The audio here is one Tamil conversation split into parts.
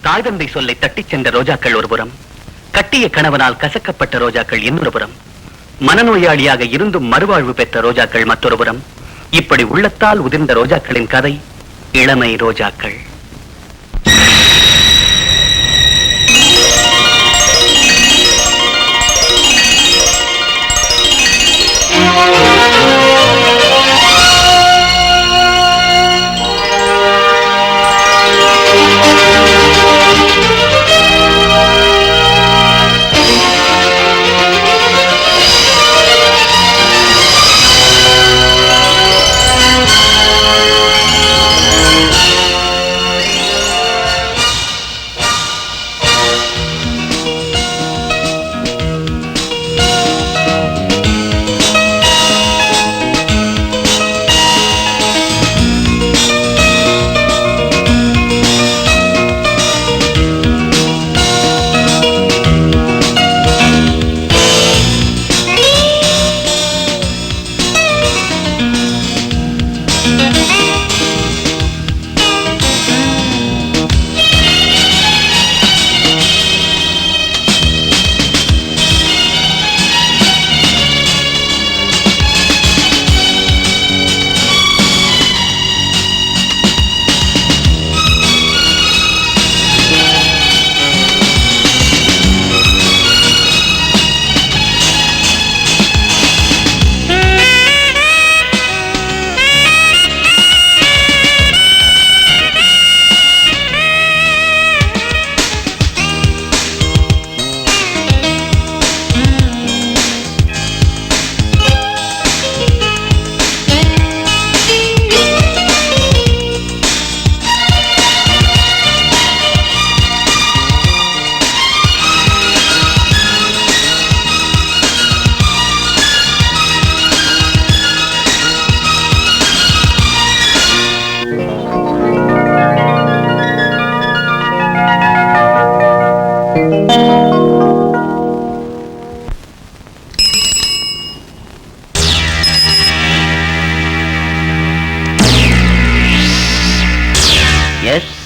தாய் தந்தை சொல்லை தட்டிச் சென்ற ரோஜாக்கள் ஒருபுறம், கட்டிய கணவனால் கசக்கப்பட்ட ரோஜாக்கள் இன்னொரு புறம், மனநோயாளியாக இருந்தும் மறுவாழ்வு பெற்ற ரோஜாக்கள் மற்றொரு புறம். இப்படி உள்ளத்தால் உதிர்ந்த ரோஜாக்களின் கதை இளமை ரோஜாக்கள்.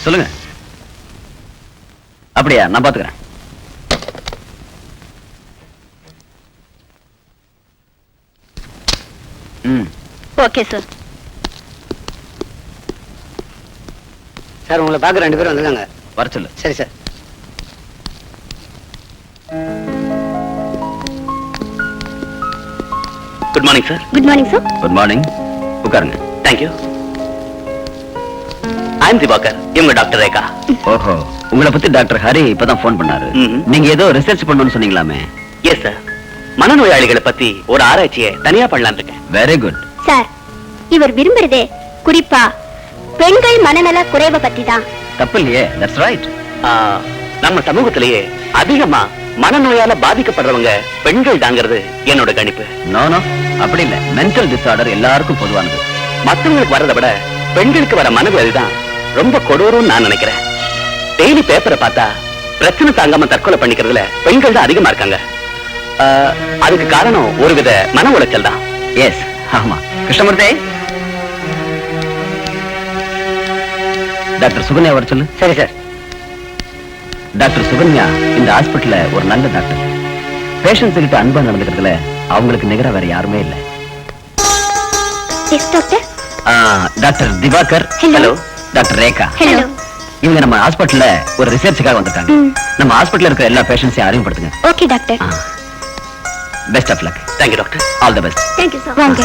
சொல்லுங்க. அப்படியா, நான் பாத்துக்கிறேன். Okay sir. சார் உங்களை பார்க்க 2 பேரும் வந்திருக்காங்க. வர சொல்லு. சரி sir. Good morning sir. Good morning sir. Good morning. உட்காருங்க. தேங்க்யூ. ஐம் திவாகர். இவங்க டாக்டர் ரேகா. ஓஹோ, உங்களை பத்தி டாக்டர் ஹரி இப்பதான் போன் பண்ணாரு. நீங்க ஏதோ ரிசர்ச் பண்ணணும்னு சொன்னீங்களாமே? Yes sir. மனநோயாளிகளை பத்தி ஒரு ஆராய்ச்சியை தனியா பண்ணலாம் இருக்கேன். Very good sir. இவர் விரும்புறதே குறிப்பா பெண்கள் மனநல குறைவை பத்தி தான். தப்பு இல்லையே. That's right. நம்ம சமூகத்திலேயே அதிகமா மனநோயால பாதிக்கப்படுறவங்க பெண்கள் தாங்கிறது என்னோட கணிப்பு. நோ நோ, அப்படி இல்ல. மென்டல் டிசார்டர் எல்லாருக்கும் பொதுவானது. மத்தவங்களுக்கு வர்றதை விட பெண்களுக்கு வர மனவியாதி தான் ரொம்ப கொடூரம்னு நான் நினைக்கிறேன். டெய்லி பேப்பரை பார்த்தா பிரச்சனை தாங்காம தற்கொலை பண்ணிக்கிறதுல பெண்கள் தான் அதிகமா இருக்காங்க. அதுக்கு காரணம் ஒருவித மன உளைச்சல் தான். எஸ், ஆமா. கிருஷ்ணமூர்த்தி, டாக்டர் சுகன்யா வர சொல்லு. சரி சார். டாக்டர் சுகன்யா இந்த ஹாஸ்பிட்டல்ல ஒரு நல்ல டாக்டர். பேஷண்ட்ஸ் கிட்ட அன்பா நடந்துக்கிறதுல அவங்களுக்கு நிகரா வேற யாருமே இல்லை. Doctor Diwakar. Hello. Doctor Rekha. Hello. இவங்க நம்ம ஹாஸ்பிட்டல்ல ஒரு ரிசர்ச்சுக்காக வந்திருக்காங்க. நம்ம ஹாஸ்பிட்டல்ல இருக்கிற எல்லா பேஷண்ட்ஸையும் அறிமுகப்படுத்துங்க. Okay doctor. Best of luck. Thank you doctor. All the best. Thank you sir. வாங்க.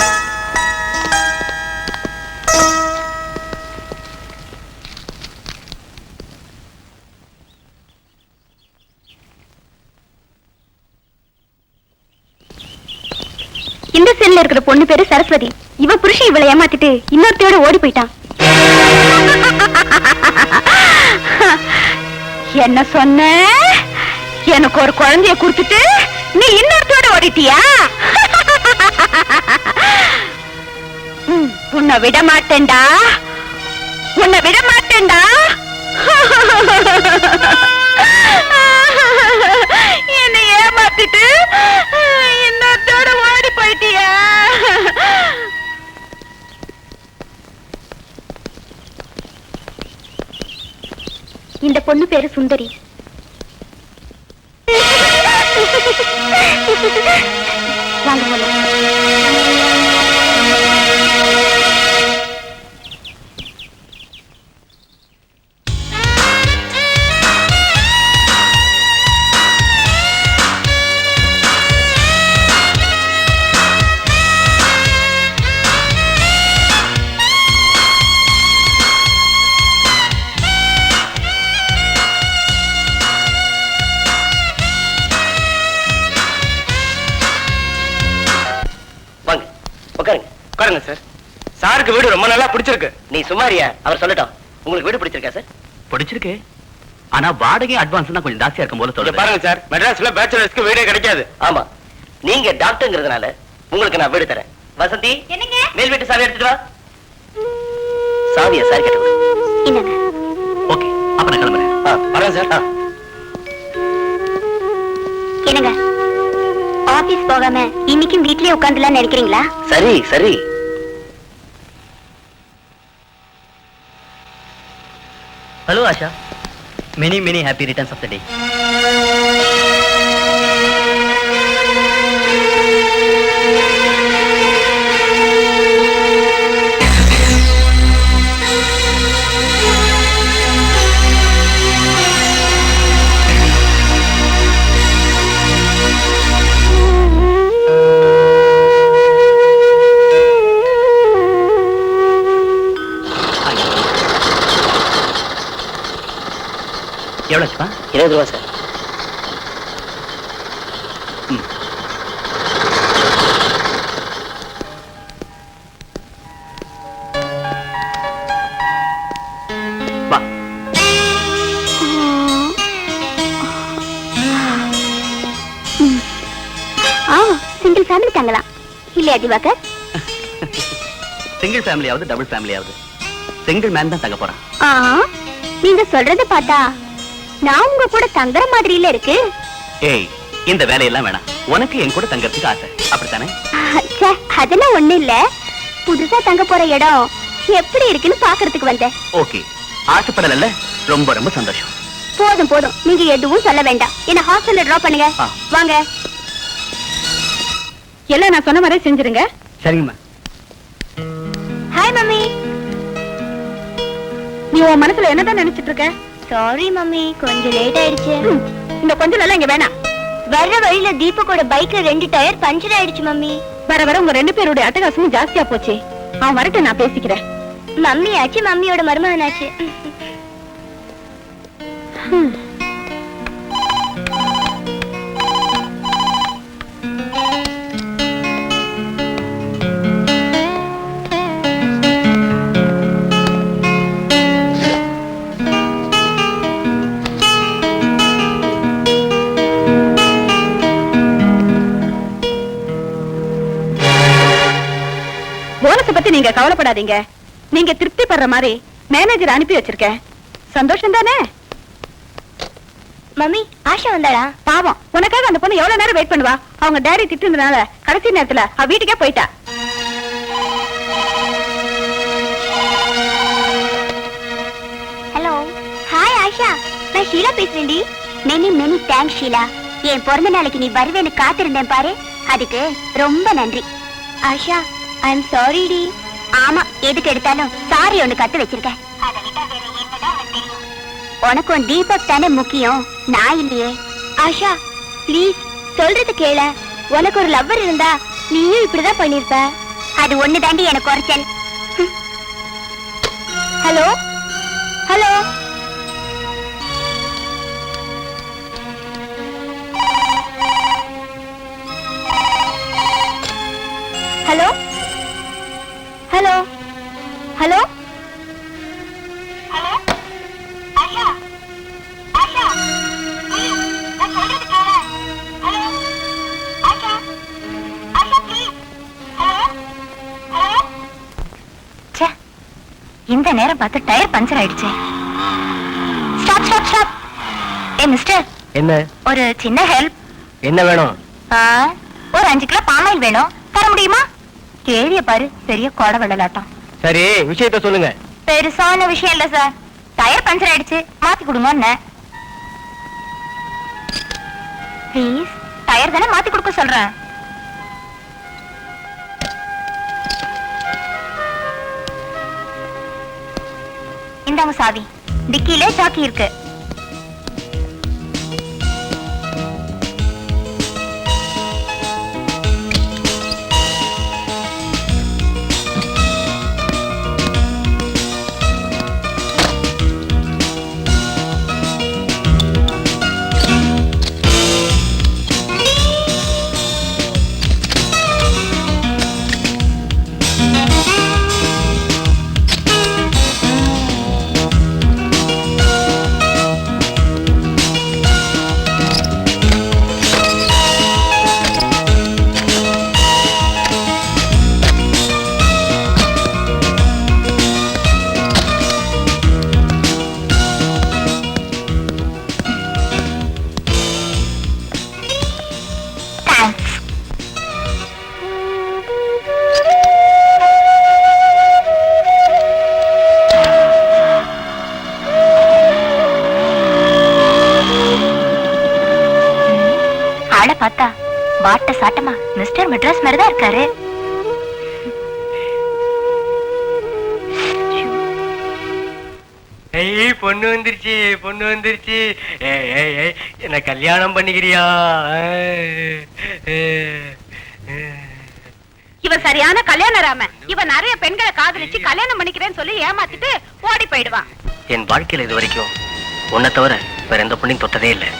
இந்த செல்ல இருக்கிற பொண்ணு பேரு சரஸ்வதி. இவ புருஷன் இவளை ஏமாத்திட்டு இன்னொருத்தையோட ஓடி போயிட்டான். என்ன சொன்ன? எனக்கு ஒரு குழந்தைய கொடுத்துட்டு நீ இன்னொருத்தோட ஓடிட்டியா? உன்னை விட மாட்டேன்டா, உன்னை விட மாட்டேன்டா. என்னை ஏமாத்திட்டு இன்னொருத்தோட ஓடி போயிட்டியா? இந்த பொண்ணு பேரு சுந்தரி. வாங்க போலாம். உட்காருங்க சார். சாருக்கு வீடு ரொம்ப நல்லா பிடிச்சிருக்கு. நீ சும்மாரியா, அவர் சொல்லட்டும். உங்களுக்கு வீடு பிடிச்சிருக்கா சார்? பிடிச்சிருக்கு. ஆனா வாடகை அட்வான்ஸ் தான் கொஞ்சம் ஜாஸ்தியா இருக்கும் போல தோணுது. பாருங்க சார், மெட்ராஸ்ல பேச்சுலர்ஸ்க்கு வீடே கிடைக்காது. ஆமா, நீங்க டாக்டர்ங்கிறதுனால உங்களுக்கு நான் வீடு தரேன். வசந்தி, என்னங்க? மேல் வீட்டு சாவி எடுத்துட்டு வா. சாவியா சார் கேட்டு என்னங்க? ஓகே, அப்ப நான் கிளம்புறேன். வரேன் சார். என்னங்க, ஆபீஸ் போகாம இன்னைக்கும் வீட்லயே உட்கார்ந்துலாம் நினைக்கிறீங்களா? சரி சரி. Hello Asha, many happy returns of the day. எவ்வளோச்சுப்பா? 20 ரூபா சார். வா. சிங்கிள் ஃபேமிலி தங்கலாம் இல்லையா திவாகர்? சிங்கிள் ஃபேமிலியாவது டபுள் ஃபேமிலியாவது சிங்கிள் மேன் தான் தங்க போறான். நீங்க சொல்றத பார்த்தா நான் உங்க கூட தங்குற மாதிரி இல்ல இருக்கு. ஏய், இந்த வேலையெல்லாம் வேணாம். உனக்கு என் கூட தங்கறதுக்கு ஆசை, அப்படித்தானே? அதெல்லாம் ஒண்ணு இல்ல. புதுசா தங்க போற இடம் எப்படி இருக்குன்னு பாக்குறதுக்கு வந்தேன். ஓகே, ஆசைப்படல. ரொம்ப ரொம்ப சந்தோஷம். போதும் போதும், நீங்க எதுவும் சொல்ல வேண்டாம். என்ன ஹாஸ்டல்ல டிராப் பண்ணுங்க. வாங்க. எல்லாம் நான் சொன்ன மாதிரி செஞ்சிருங்க. சரிங்கம்மா. Hi mummy. நீ உன் மனசுல என்னதான் நினைச்சிட்டு இருக்க? சாரி மம்மி, கொஞ்சம் லேட் ஆயிடுச்சு. இந்த கொஞ்சம் எல்லாம் இங்க வேணாம். வர்ற வழியில தீபக்கோட பைக்ல 2 டயர் பஞ்சர் ஆயிடுச்சு மம்மி. வர வர உங்க 2 பேருடைய அட்டகாசமும் ஜாஸ்தியா போச்சு. அவன் வரட்டும், நான் பேசிக்கிறேன். மம்மி ஆச்சு, மம்மியோட மருமகனாச்சு. போனஸை பத்தி நீங்க கவலைப்படாதீங்க. நீங்க திருப்தி படுற மாதிரி மேனேஜர் அனுப்பி வச்சிருக்கேன். சந்தோஷம் தானே? மம்மி, ஆஷா வந்தாளா? பாவம், உனக்காக அந்த பொண்ணு எவ்வளவு நேரம் வெயிட் பண்ணுவா? அவங்க டாடி திட்டுனதுனால கடைசி நேரத்துல அவ வீட்டுக்கே போயிட்டா. ஹலோ, ஹாய் ஆஷா, நான் ஷீலா பேசுறேன்டி. Many thanks Sheela. என் பிறந்த நாளைக்கு நீ வருவேன்னு காத்திருந்தேன் பாரு, அதுக்கு ரொம்ப நன்றி. ஆஷா, ஐ அம் சாரி டி. ஆமா, எதுக்கு எடுத்தாலும் சாரி ஒண்ணு கத்து வச்சிருக்கேன். உனக்கும் தீபக் தானே முக்கியம், நான் இல்லையே. ஆஷா ப்ளீஸ், சொல்றது கேள. உனக்கு ஒரு லவ்வர் இருந்தா நீயும் இப்படிதான் பண்ணிருப்ப. அது ஒண்ணு தாண்டி எனக்கு குறைச்சல். Hello hello, hello hello hello hello. Asha Asha please, நான் சொல்றது கேளு. Hello Asha Asha please. Hello hello. ச்சே, இந்த நேரம் பார்த்து டயர் பஞ்சர் ஆயிடுச்சு. Stop stop stop. ஏ மிஸ்டர். என்ன? ஒரு சின்ன ஹெல்ப். என்ன வேணும்? ஒரு 5 கிலோ பாமாயில் வேணும், தர முடியுமா? கேள்விய பாரு, பெரிய கோடை வெள்ளலாட்டம். சரி, விஷயத்த சொல்லுங்க. பெருசான விஷயம் இல்ல சார். டயர் பஞ்சர் ஆயிடுச்சு, மாத்தி கொடுங்க. ப்ளீஸ், டயர் தானே மாத்தி கொடுக்க சொல்றேன். இந்தாங்க சாவி. டிக்கியில சாக்கி இருக்கு. பார்த்தா பாட்ட சாட்டமா மிஸ்டர் மெட்ராஸ் மாதிரிதான் இருக்காரு. பொண்ணு வந்துருச்சு, பொண்ணு வந்துருச்சு. என்ன கல்யாணம் பண்ணிக்கிறியா? இவன் சரியான கல்யாண ராம. இவன் நிறைய பெண்களை காதலிச்சு கல்யாணம் பண்ணிக்கிறேன்னு சொல்லி ஏமாத்திட்டு ஓடி போயிடுவான். என் வாழ்க்கையில இது வரைக்கும் உன்னை தவிர வேற எந்த பொண்ணையும் தொட்டதே இல்லை.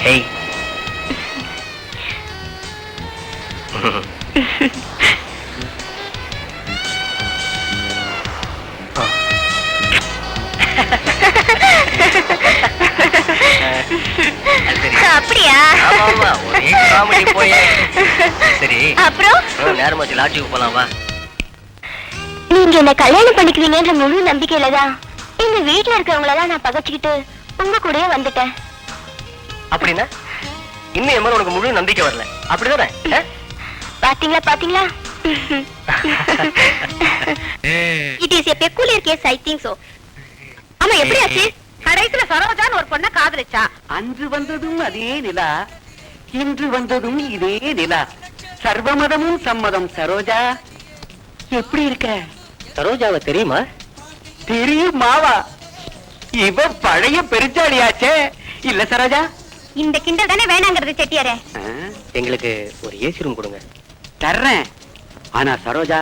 ஹேய், அப்படியா? சரி, அப்புறம் நேரமாச்சு, லாட்ஜுக்கு போலாம் வா. நீங்க என்ன கல்யாணம் பண்ணிக்குவீங்கன்ற முழு நம்பிக்கையில தான் எங்க வீட்டுல இருக்கிறவங்களெல்லாம் நான் பகச்சுக்கிட்டு உங்க கூடயே வந்துட்டேன். அப்படின்னா இன்னும் என் மேல உனக்கு முழு நம்பிக்கை வரல, அப்படிதானே? பாத்தீங்களா பாத்தீங்களா? It is a peculiar case, I think so. ஆமா, எப்படி ஆச்சு? கடைசில சரோஜான்னு ஒரு பொண்ண காதலிச்சா. அன்று வந்ததும் அதே நிலா, இன்று வந்ததும் இதே நிலா, சர்வமதமும் சம்மதம். சரோஜா எப்படி இருக்க? சரோஜாவை தெரியுமா? தெரியும் மாவா, இவ பழைய பெருச்சாளியாச்சே. இல்ல சரோஜா? இந்த கிண்டல் தானே வேணாங்கிறது செட்டியாரே. எங்களுக்கு ஒரு ஏசி ரூம் கொடுங்க. தர்றேன். ஆனா சரோஜா,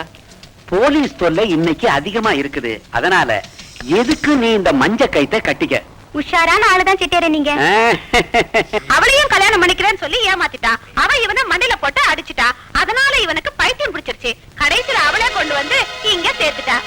போலீஸ் தொல்லை இன்னைக்கு அதிகமா இருக்குது. அதனால எதுக்கு நீ இந்த மஞ்ச கைத்தை கட்டிக்க? உஷாரான ஆளுதான் செட்டியாரே நீங்க. அவளையும் கல்யாணம் பண்ணிக்கிறேன்னு சொல்லி ஏமாத்திட்டான். அவ இவனை மண்ணில போட்டு அடிச்சுட்டா. அதனால இவனுக்கு பைத்தியம் பிடிச்சிருச்சு. கடைசியில அவளே கொண்டு வந்து இங்க சேர்த்துட்டா.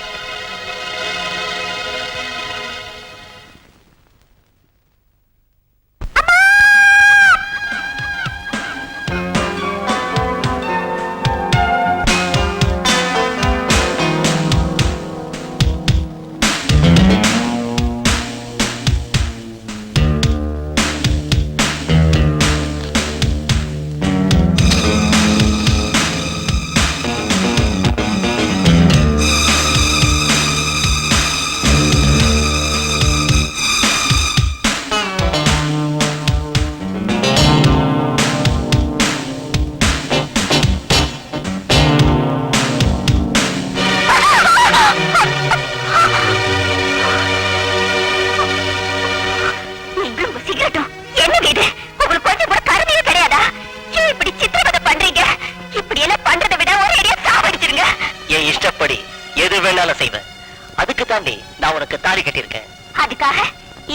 அதுக்கு தாண்டி நான் உனக்கு தாலி கட்டியிருக்கேன். அதுக்காக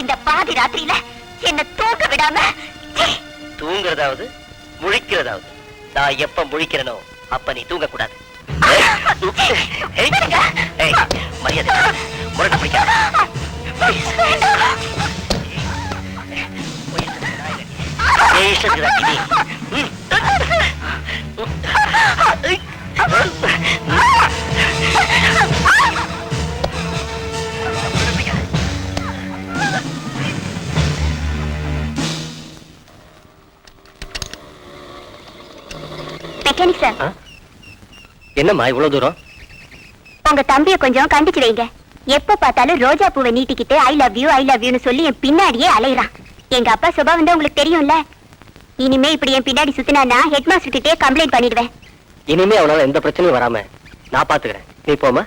இந்த பாதி ராத்திரியில என்ன தூங்க விடாம தூங்குறதாவது முழிக்கிறதாவது? நான் எப்ப முழிக்கிறனோ அப்ப நீ தூங்க கூடாது. மரியாதை முரட்டு பிடிக்காத. என்னம்மா இவ்வளவு தூரம்? உங்க தம்பியை கொஞ்சம் கண்டிச்சு வைங்க. எப்ப பார்த்தாலும் ரோஜா பூவை நீட்டிக்கிட்டு I love you I love யூன்னு சொல்லி என் பின்னாடியே அலையிறான். எங்க அப்பா சுபாவம் வந்து உங்களுக்கு தெரியும்ல. இனிமே இப்படி என் பின்னாடி சுத்தினா ஹெட் மாஸ்டர் கிட்டே கம்ப்ளைண்ட் பண்ணிடுவேன். இனிமே அவனால எந்த பிரச்சனையும் வராம நான் பாத்துக்கிறேன். நீ போமா.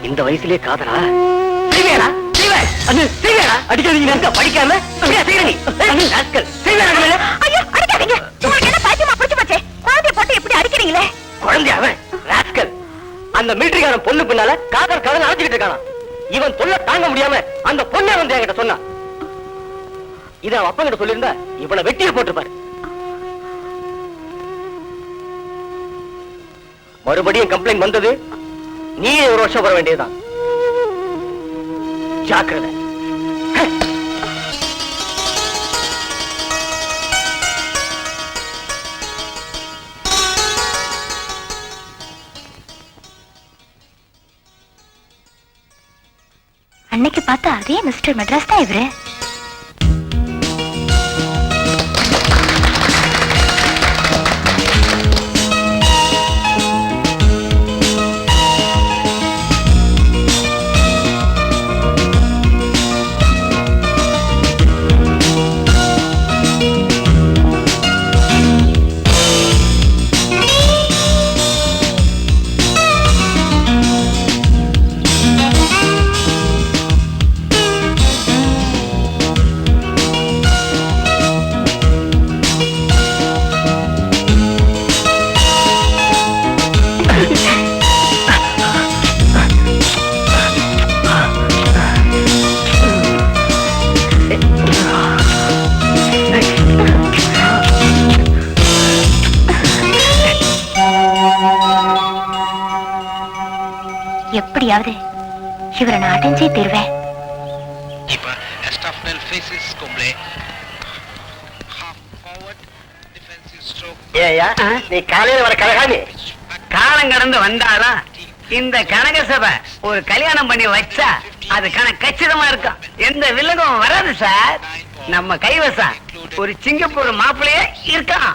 இந்த வயசுலயே காதலா? அடிக்காதீங்க. படிக்காம அடிக்கிறீங்களே குழந்தையாவன் ராஸ்கல். அந்த மிலிட்டரிக்காரன் பொண்ணு பின்னால காதல் கதை அழைச்சிக்கிட்டு இருக்கானா. இவன் தொல்லை தாங்க முடியாம அந்த பொண்ணை வந்து என்கிட்ட சொன்னான். இத அவன் அப்பா கிட்ட சொல்லியிருந்தா இவனை வெட்டியை போட்டுப்பாரு. மறுபடியும் கம்ப்ளைண்ட் வந்தது, நீயே ஒரு வருஷம் வர வேண்டியதுதான். ஜாக்கிரதை. அன்னைக்கு பார்த்தா அதே மிஸ்டர் மெட்ராஸ் தான் இவரு. எப்படியாவது இவரை நான் அடைஞ்சே தருவேன். நீ காலையில வர கழகாமி காலம் கடந்து வந்தாதான் இந்த கனக சபை ஒரு கல்யாணம் பண்ணி வச்சா அது கச்சிதமா இருக்கும். எந்த வில்லகம் வராது சார். நம்ம கைவசம் ஒரு சிங்கப்பூர் மாப்பிள்ளையே இருக்கான்.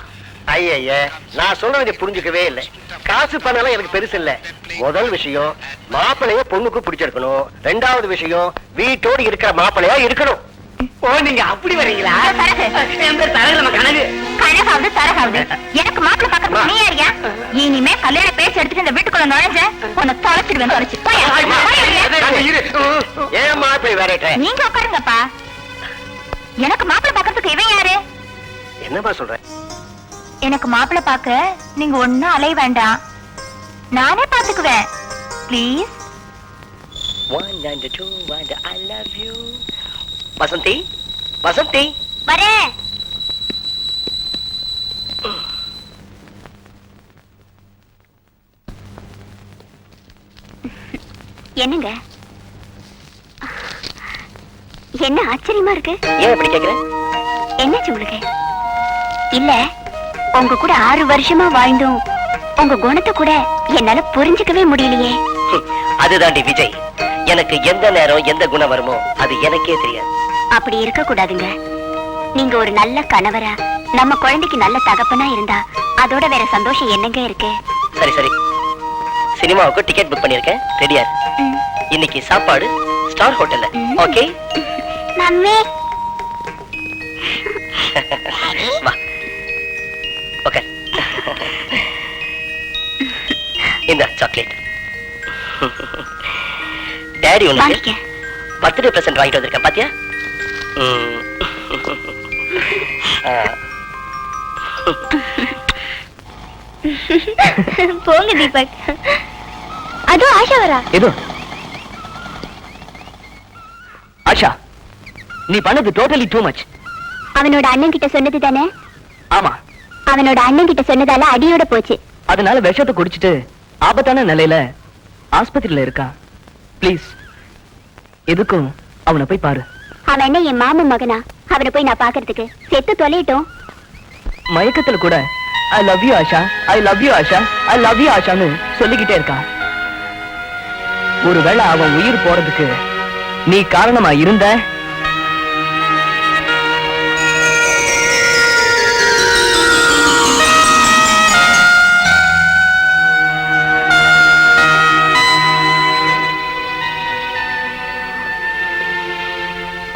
ஐய, நான் சொல்றதை புரிஞ்சுக்கவே இல்லை. காசு பணம் எனக்கு பெருசு இல்ல. முதல் விஷயம் மாப்பிள்ளைய பொண்ணுக்கு பிடிச்சிருக்கணும். ரெண்டாவது விஷயம் வீட்டோடு இருக்கிற மாப்பிள்ளையா இருக்கணும். ஓ, நீங்க அப்படி வரீங்களா? கனகு கனகாவது தரகாவது எனக்கு மாப்பிள்ளை பக்கத்துல நீ யாரியா? இனிமே கல்யாண பேச்சு எடுத்துட்டு இந்த வீட்டுக்குள்ள நுழைஞ்ச உன்னை தொலைச்சிடுவேன். தொலைச்சு ஏன் மாப்பிள்ளை வேற நீங்க உட்காருங்கப்பா. எனக்கு மாப்பிள்ளை பாக்கிறதுக்கு இவன் யாரு? என்னப்பா சொல்ற? எனக்கு மாப்பிள்ளை பாக்க நீங்க ஒண்ணும் அலைய வேண்டாம், நானே பாத்துக்குவேன். ப்ளீஸ். வசந்தி, வசந்தி வரேன். என்னங்க என்ன ஆச்சரியமா இருக்கு? ஏன் இப்படி கேக்குற? என்னாச்சு உங்களுக்கு? இல்ல, உங்க கூட 6 வருஷமா வாழ்ந்தும் உங்க குணத்தை கூட என்னால புரிஞ்சுக்கவே முடியலையே. அதுதாண்டி விஜய், எனக்கு எந்த நேரம் எந்த குணம் வருமோ அது எனக்கே தெரியாது. அப்படி இருக்க கூடாதுங்க. நீங்க ஒரு நல்ல கணவரா, நம்ம குழந்தைக்கு நல்ல தகப்பனா இருந்தா அதோட வேற சந்தோஷம் என்னங்க இருக்கு? சரி சரி, சினிமாவுக்கு டிக்கெட் புக் பண்ணிருக்கேன், ரெடியா? இன்னைக்கு சாப்பாடு ஸ்டார் ஹோட்டல்ல. Okay mummy. வா. ஓகே, இந்த சாக்லேட் டாடி உனக்கு பர்த்டே பிரசன்ட் வாங்கிட்டு வந்திருக்கேன், பாத்தியா? போங்க தீபக். அது ஆஷா வரா? ஏதோ ஆஷா, நீ பண்ணது டோட்டலி டூ மச். அவனோட அண்ணன் கிட்ட சொன்னது தானே? ஆமா, அவனோட அண்ணன் கிட்ட சொன்னதால அடியோட போச்சு. அதனால விஷத்தை குடிச்சிட்டு ஆபத்தான நிலையில ஆஸ்பத்திரியில இருக்கான். ப்ளீஸ், எதுக்கும் அவனை போய் பாரு. அவன் என்ன என் மாமன் மகனா? அவனை போய் நான் பாக்குறதுக்கு? செத்து தொலையிட்டோம். மயக்கத்துல கூட I love you Asha, I love you Asha, I love you ஆஷான்னு சொல்லிக்கிட்டே இருக்கான். ஒருவேளை அவன் உயிர் போறதுக்கு நீ காரணமா இருந்த,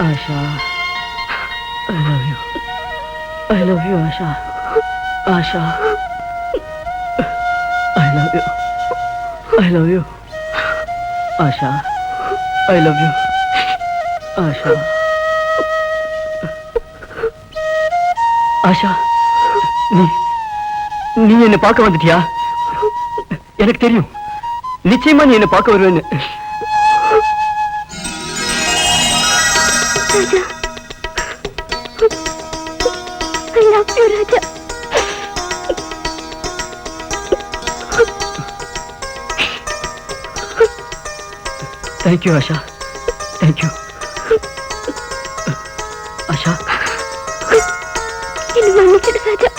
Asha I love you, Asha. Asha. I love you. I love you. Asha. I love you. Asha. Asha, நீ என்ன பார்க்க வந்துட்டியா? எனக்கு தெரியும், நிச்சயமா நீ என்ன பார்க்க வருவேன்னு. I love you, Raja. Thank you, Asha. Thank you. Asha. என்ன மன்னிச்சிடு ராஜா.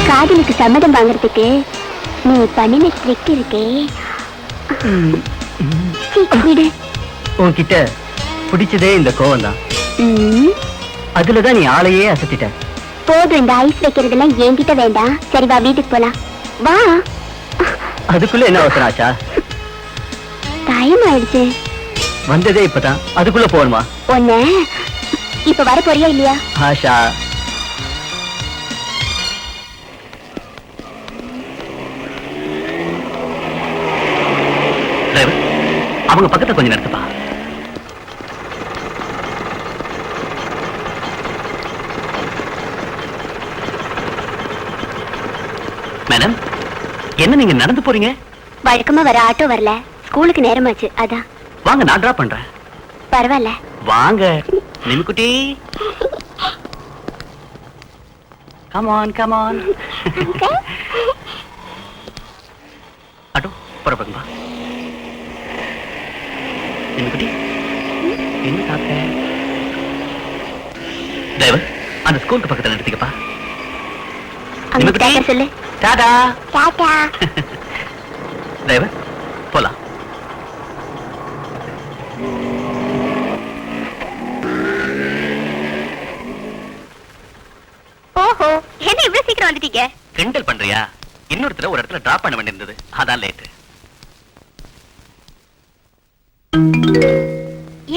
காதலுக்கு சம்மதம் வாங்குறதுக்கு நீ பண்ணின ட்ரிக் இருக்கே, விடு. உன்கிட்ட பிடிச்சதே இந்த கோவம் தான். அதுலதான் நீ ஆளையே அசத்திட்ட. போதும், இந்த ஐஸ் வைக்கிறதெல்லாம் என்கிட்ட வேண்டாம். சரி வா, வீட்டுக்கு போலாம். வா. அதுக்குள்ள என்ன அவசரம் ஆச்சா? டைம் ஆயிடுச்சு. வந்ததே இப்பதான், அதுக்குள்ள போகணுமா? ஒண்ணு இப்ப வர போறியா இல்லையா? ஆஷா, அவங்க பக்கத்துல கொஞ்சம் நிறுத்துப்பா. மேடம், என்ன நீங்க நடந்து போறீங்க? வழக்கமா வர ஆட்டோ வரல, ஸ்கூலுக்கு நேரமாச்சு, அதான். வாங்க, நான் டிராப் பண்றேன். பரவாயில்ல, வாங்க. நிமிக்குட்டி, come on come on. Auto புறப்படுங்கப்பா. நிமிக்குட்டி, என்ன சாப்பிட்ட? டிரைவர், அந்த ஸ்கூலுக்கு பக்கத்துல நிறுத்திக்கப்பா. அங்க சொல்லு. டாடா. டாடா. டிரைவர், போலாம். ஓஹோ, என்ன இவ்வளவு சீக்கிரம் வந்துட்டீங்க? கிண்டல் பண்றியா? இன்னொருத்தர ஒரு இடத்துல டிராப் பண்ண வேண்டியிருந்தது, அதான் லேட்.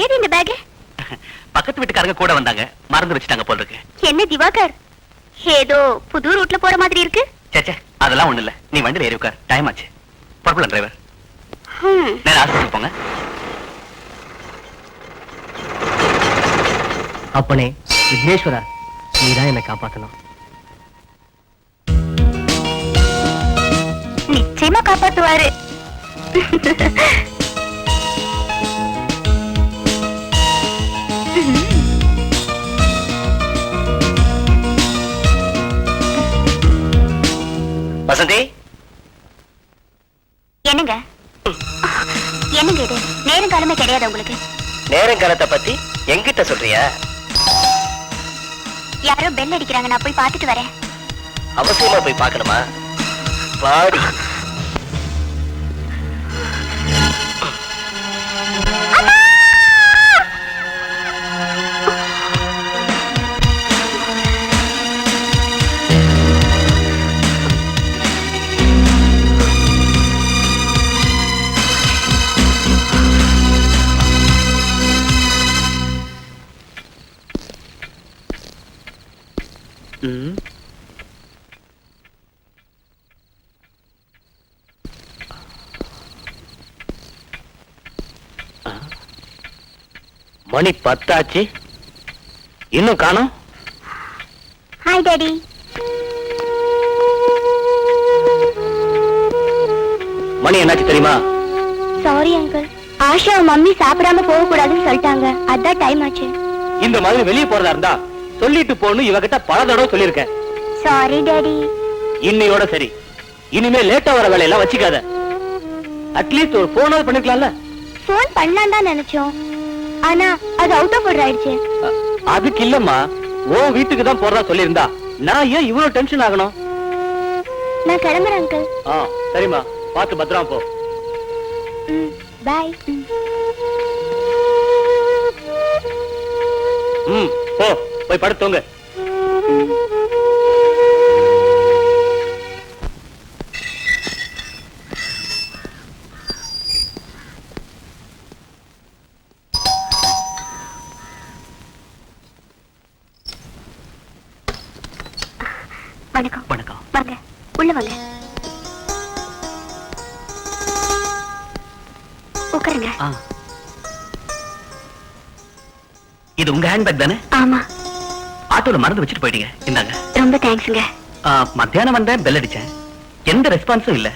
ஏது இந்த பேக்? பக்கத்து வீட்டுக்காரங்க கூட வந்தாங்க, மறந்து வச்சுட்டாங்க போல இருக்கு. என்ன திவாகர், ஏதோ புது ரூட்ல போற மாதிரி இருக்கு. சேச்சே, அதெல்லாம் ஒண்ணு இல்ல. நீ வண்டியில ஏறி உட்கார், டைம் ஆச்சு. புறப்படலாம் டிரைவர். நேரா ஆஸ்பத்திரி போங்க. அப்பனே விக்னேஸ்வரா, நீதான் என்னை காப்பாத்தணும். நிச்சயமா காப்பாத்துவாரு. வசந்தி, என்னங்க என்னங்க இது? நேரம் காலமே கிடையாது உங்களுக்கு? நேரங்காலத்தை பத்தி என்கிட்ட சொல்றியா? யாரோ பெல் அடிக்கிறாங்க, நான் போய் பார்த்துட்டு வரேன். அவசியமா போய் பார்க்கணுமா? பாடி. மணி 10 ஆச்சு, இன்னும் காணோம். Hi daddy. மணி என்னாச்சு தெரியுமா? சாரி அங்கிள், ஆஷா மம்மி சாப்பிடாம போக கூடாதுன்னு சொல்லிட்டாங்க, அதான் டைம் ஆச்சு. இந்த மாதிரி வெளியே போறதா இருந்தா சொல்லிட்டு போன்னு இவகிட்ட பல தடவை சொல்லியிருக்கேன். Sorry daddy. இன்னையோட சரி, இனிமே லேட்டா வர வேலையெல்லாம் வச்சுக்காத. அட்லீஸ்ட் ஒரு போனாவது பண்ணிக்கலாம்ல. போன் பண்ணலாம் தான் நினைச்சோம், ஆனா அது அவுட் ஆஃப் ஆர்டர் ஆயிடுச்சு. அதுக்கு இல்லம்மா, உன் வீட்டுக்கு தான் போறதா சொல்லியிருந்தா நான் ஏன் இவ்வளவு டென்ஷன் ஆகணும்? நான் கிளம்புறேன் அங்கிள். சரிம்மா, பார்த்து பத்திரமா போ. பாய். போ, போய் படுத்துங்க. வணக்கம். வணக்கம். வாங்க, உள்ள வாங்க, உட்காருங்க. இது உங்க ஹேண்ட்பேக் தானே? ஆமா. ஆட்டோல மறந்து வச்சுட்டு போயிட்டீங்க, இந்தாங்க. ரொம்ப தேங்க்ஸ்ங்க. மத்தியானம் வந்தேன், பெல் அடிச்சேன், எந்த ரெஸ்பான்ஸும் இல்ல.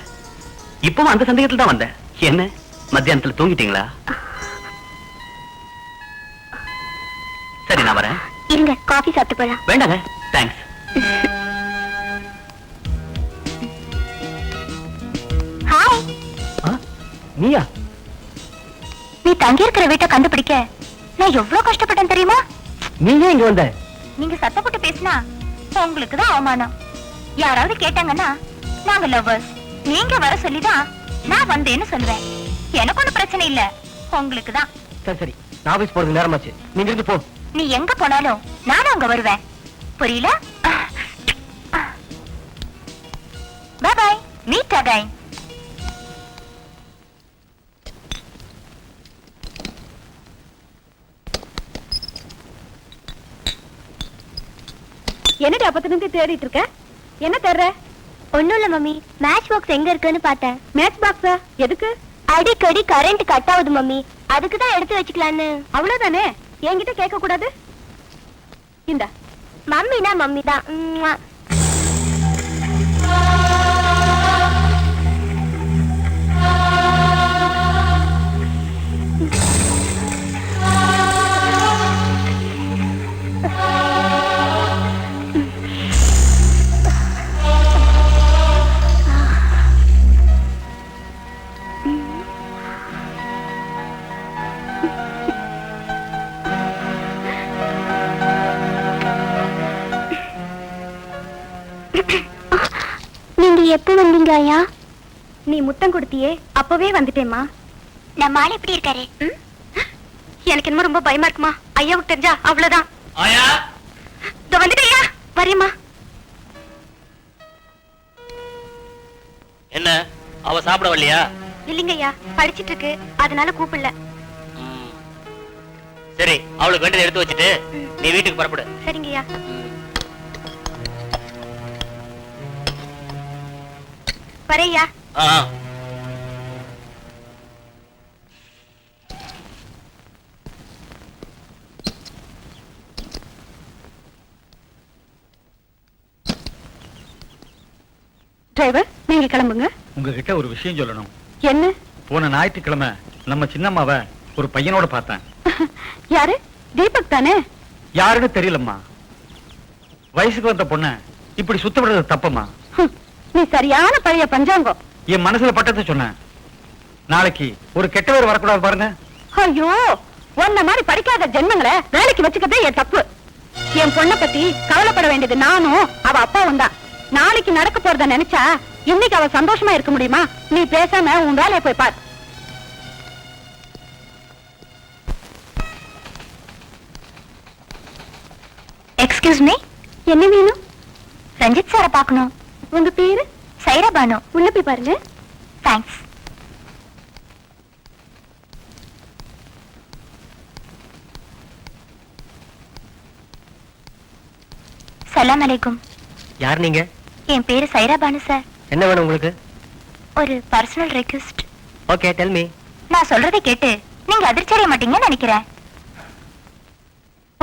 இப்பவும் அந்த சந்தேகத்துல தான் வந்தேன். என்ன மத்தியானத்துல தூங்கிட்டீங்களா? சரி, நான் வரேன். இருங்க, காஃபி சாப்பிட்டு போலாம். வேண்டாங்க, தேங்க்ஸ். ஹாய். நீயா? நீ தங்கி இருக்கிற வீட்டை கண்டுபிடிக்க நான் எவ்வளவு கஷ்டப்பட்டேன் தெரியுமா? நீ ஏன் இங்க வந்த? நீங்க சத்தப்பட்டு பேசினா உங்களுக்கு தான் அவமானம். யாராவது கேட்டாங்கன்னா நாங்க லவ்வர்ஸ், நீங்க வர சொல்லிதான் நான் வந்தேன்னு சொல்லுவேன். எனக்கு ஒண்ணும் பிரச்சனை இல்ல, உங்களுக்கு தான். சரி சரி, நான் ஆபீஸ் போறதுக்கு நேரமாச்சு, நீங்க இருந்து போ. நீ எங்க போனாலும் நானும் அங்க வருவேன், புரியல? Bye bye, meet again. என்னடா அப்பத்திலிருந்து தேடிட்டு இருக்க? என்ன தேடுற? ஒண்ணும் இல்ல மம்மி, மேட்ச் பாக்ஸ் எங்க இருக்குன்னு பார்த்தேன். மேட்ச் பாக்ஸா? எதுக்கு? அடிக்கடி கரண்ட் கட் ஆகுது மம்மி, அதுக்கு தான் எடுத்து வச்சுக்கலான்னு. அவ்வளவுதானே, என்கிட்ட கேட்க கூடாது. இந்த மம்மினா மம்மி தான். நீங்க எப்ப வந்தீங்க ஐயா? நீ முத்தம் கொடுத்தியே, அப்பவே வந்துட்டேம்மா. நம்ம ஆள் எப்படி இருக்காரு? எனக்கு என்னமோ ரொம்ப பயமா இருக்குமா. ஐயாவுக்கு தெரிஞ்சா அவ்வளவுதான். ஆயா, இதோ வந்துட்டேன் ஐயா, வரேம்மா. என்ன, அவ சாப்பிட வரலையா? இல்லைங்க ஐயா, படிச்சிட்டு இருக்கு, அதனால கூப்பிடல. சரி, அவளுக்கு வேண்டியதை எடுத்து வச்சுட்டு நீ வீட்டுக்கு புறப்படு. சரிங்க ஐயா. வரையா? டிரைவர், நீங்க கிளம்புங்க. உங்ககிட்ட ஒரு விஷயம் சொல்லணும். என்ன? போன ஞாயிற்றுக்கிழமை நம்ம சின்னம்மாவை ஒரு பையனோட பார்த்தேன். யாரு? தீபக் தானே? யாருன்னு தெரியலம்மா. வயசுக்கு வந்த பொண்ண இப்படி சுத்த விடுறது தப்பம்மா. நீ சரியான பழைய பஞ்சாங்கம். என் மனசுல பட்டத்தை சொன்னேன். நாளைக்கு ஒரு கெட்ட பேர் வரக்கூடாது பாருங்க. ஐயோ, உன்ன மாதிரி படிக்காத ஜென்மங்களை வேலைக்கு வச்சுக்கதே என் தப்பு. என் பொண்ணை பத்தி கவலைப்பட வேண்டியது நானும் அவ அப்பாவும் தான். நாளைக்கு நடக்க போறத நினைச்சா இன்னைக்கு அவ சந்தோஷமா இருக்க முடியுமா? நீ பேசாம உன் வேலையை போய் பார். Excuse me. என்ன வேணும்? ரஞ்சித் சாரை பார்க்கணும். உங்க பேரு? சைரா பானு. உள்ள போய் பாருங்க. தேங்க்ஸ். சலாம் அலைக்கும். யார் நீங்க? என் பேரு சைரா பானு சார். என்ன வேணும் உங்களுக்கு? ஒரு personal request. Okay, tell me. நான் சொல்றதை கேட்டு நீங்க அதிர்ச்சி அடைய மாட்டீங்கன்னு நினைக்கிறேன்.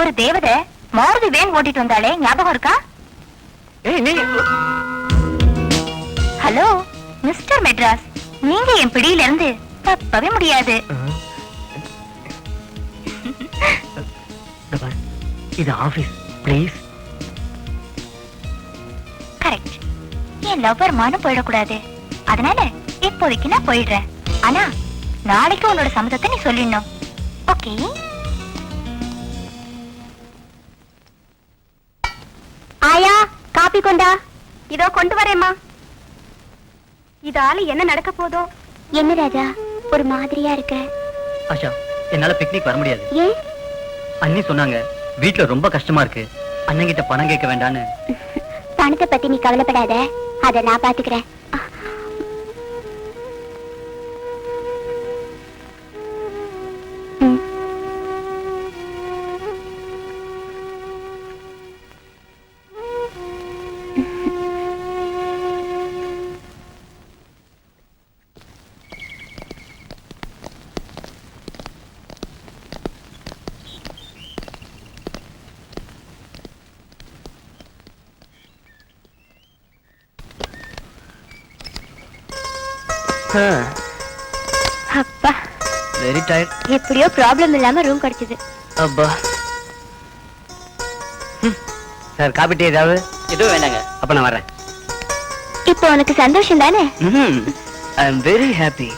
ஒரு தேவதை மாருதி வேன் ஓட்டிட்டு வந்தாலே ஞாபகம் இருக்கா? ஹலோ மிஸ்டர் மெட்ராஸ், நீங்க என் பிடியில இருந்து தப்பவே முடியாது. இது office, please. Correct. N lover மானும் போயிடக்கூடாது, அதனால இப்போதைக்கு நான் போயிடுறேன். ஆனா நாளைக்கு உன்னோட சம்மதத்தை நீ சொல்லிடணும். ஓகே? ஆயா, காப்பி கொண்டா. இதோ கொண்டு வரேம்மா. இதால என்ன நடக்க போதோ? என்ன ராஜா ஒரு மாதிரியா இருக்க? ஆஷா, என்னால பிக்னிக் வர முடியாது. ஏன்? அண்ணி சொன்னாங்க வீட்டுல ரொம்ப கஷ்டமா இருக்கு, அண்ணங்கிட்ட பணம் கேட்க வேண்டான்னு. பணத்தை பத்தி நீ கவலைப்படாத, அத நான் பாத்துக்கிறேன். அப்பா, வெரி டயர்ட். எப்படியோ ப்ராப்ளம் இல்லாம ரூம் கிடைச்சது. அப்பா. சார், காபி டீ ஏதாவது? எதுவும் வேண்டாங்க. அப்ப நான் வரேன். இப்போ உனக்கு சந்தோஷம் தானே? ஐ அம் வெரி ஹாப்பி.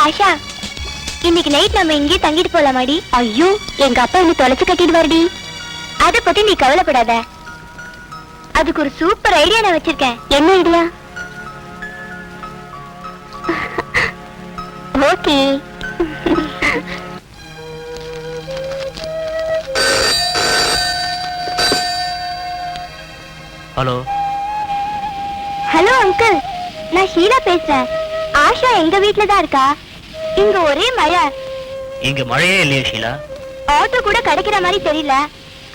ஆஷா, இன்னைக்கு நைட் நம்ம இங்கே தங்கிட்டு போலாமாடி? ஐயோ, எங்க அப்பா என்ன தொலைச்சு கட்டிட்டு வருடி. அத பத்தி நீ கவலைப்படாத, அதுக்கு ஒரு சூப்பர் ஐடியா நான் வச்சிருக்கேன். என்ன idea? Okay. Hello. Hello uncle, நான் ஷீலா பேசுறேன். ஆஷா எங்க வீட்ல தான் இருக்கா. இங்க ஒரே மழை. இங்க மழையே இல்லையே ஷீலா. ஆட்டோ கூட கிடைக்கிற மாதிரி தெரியல.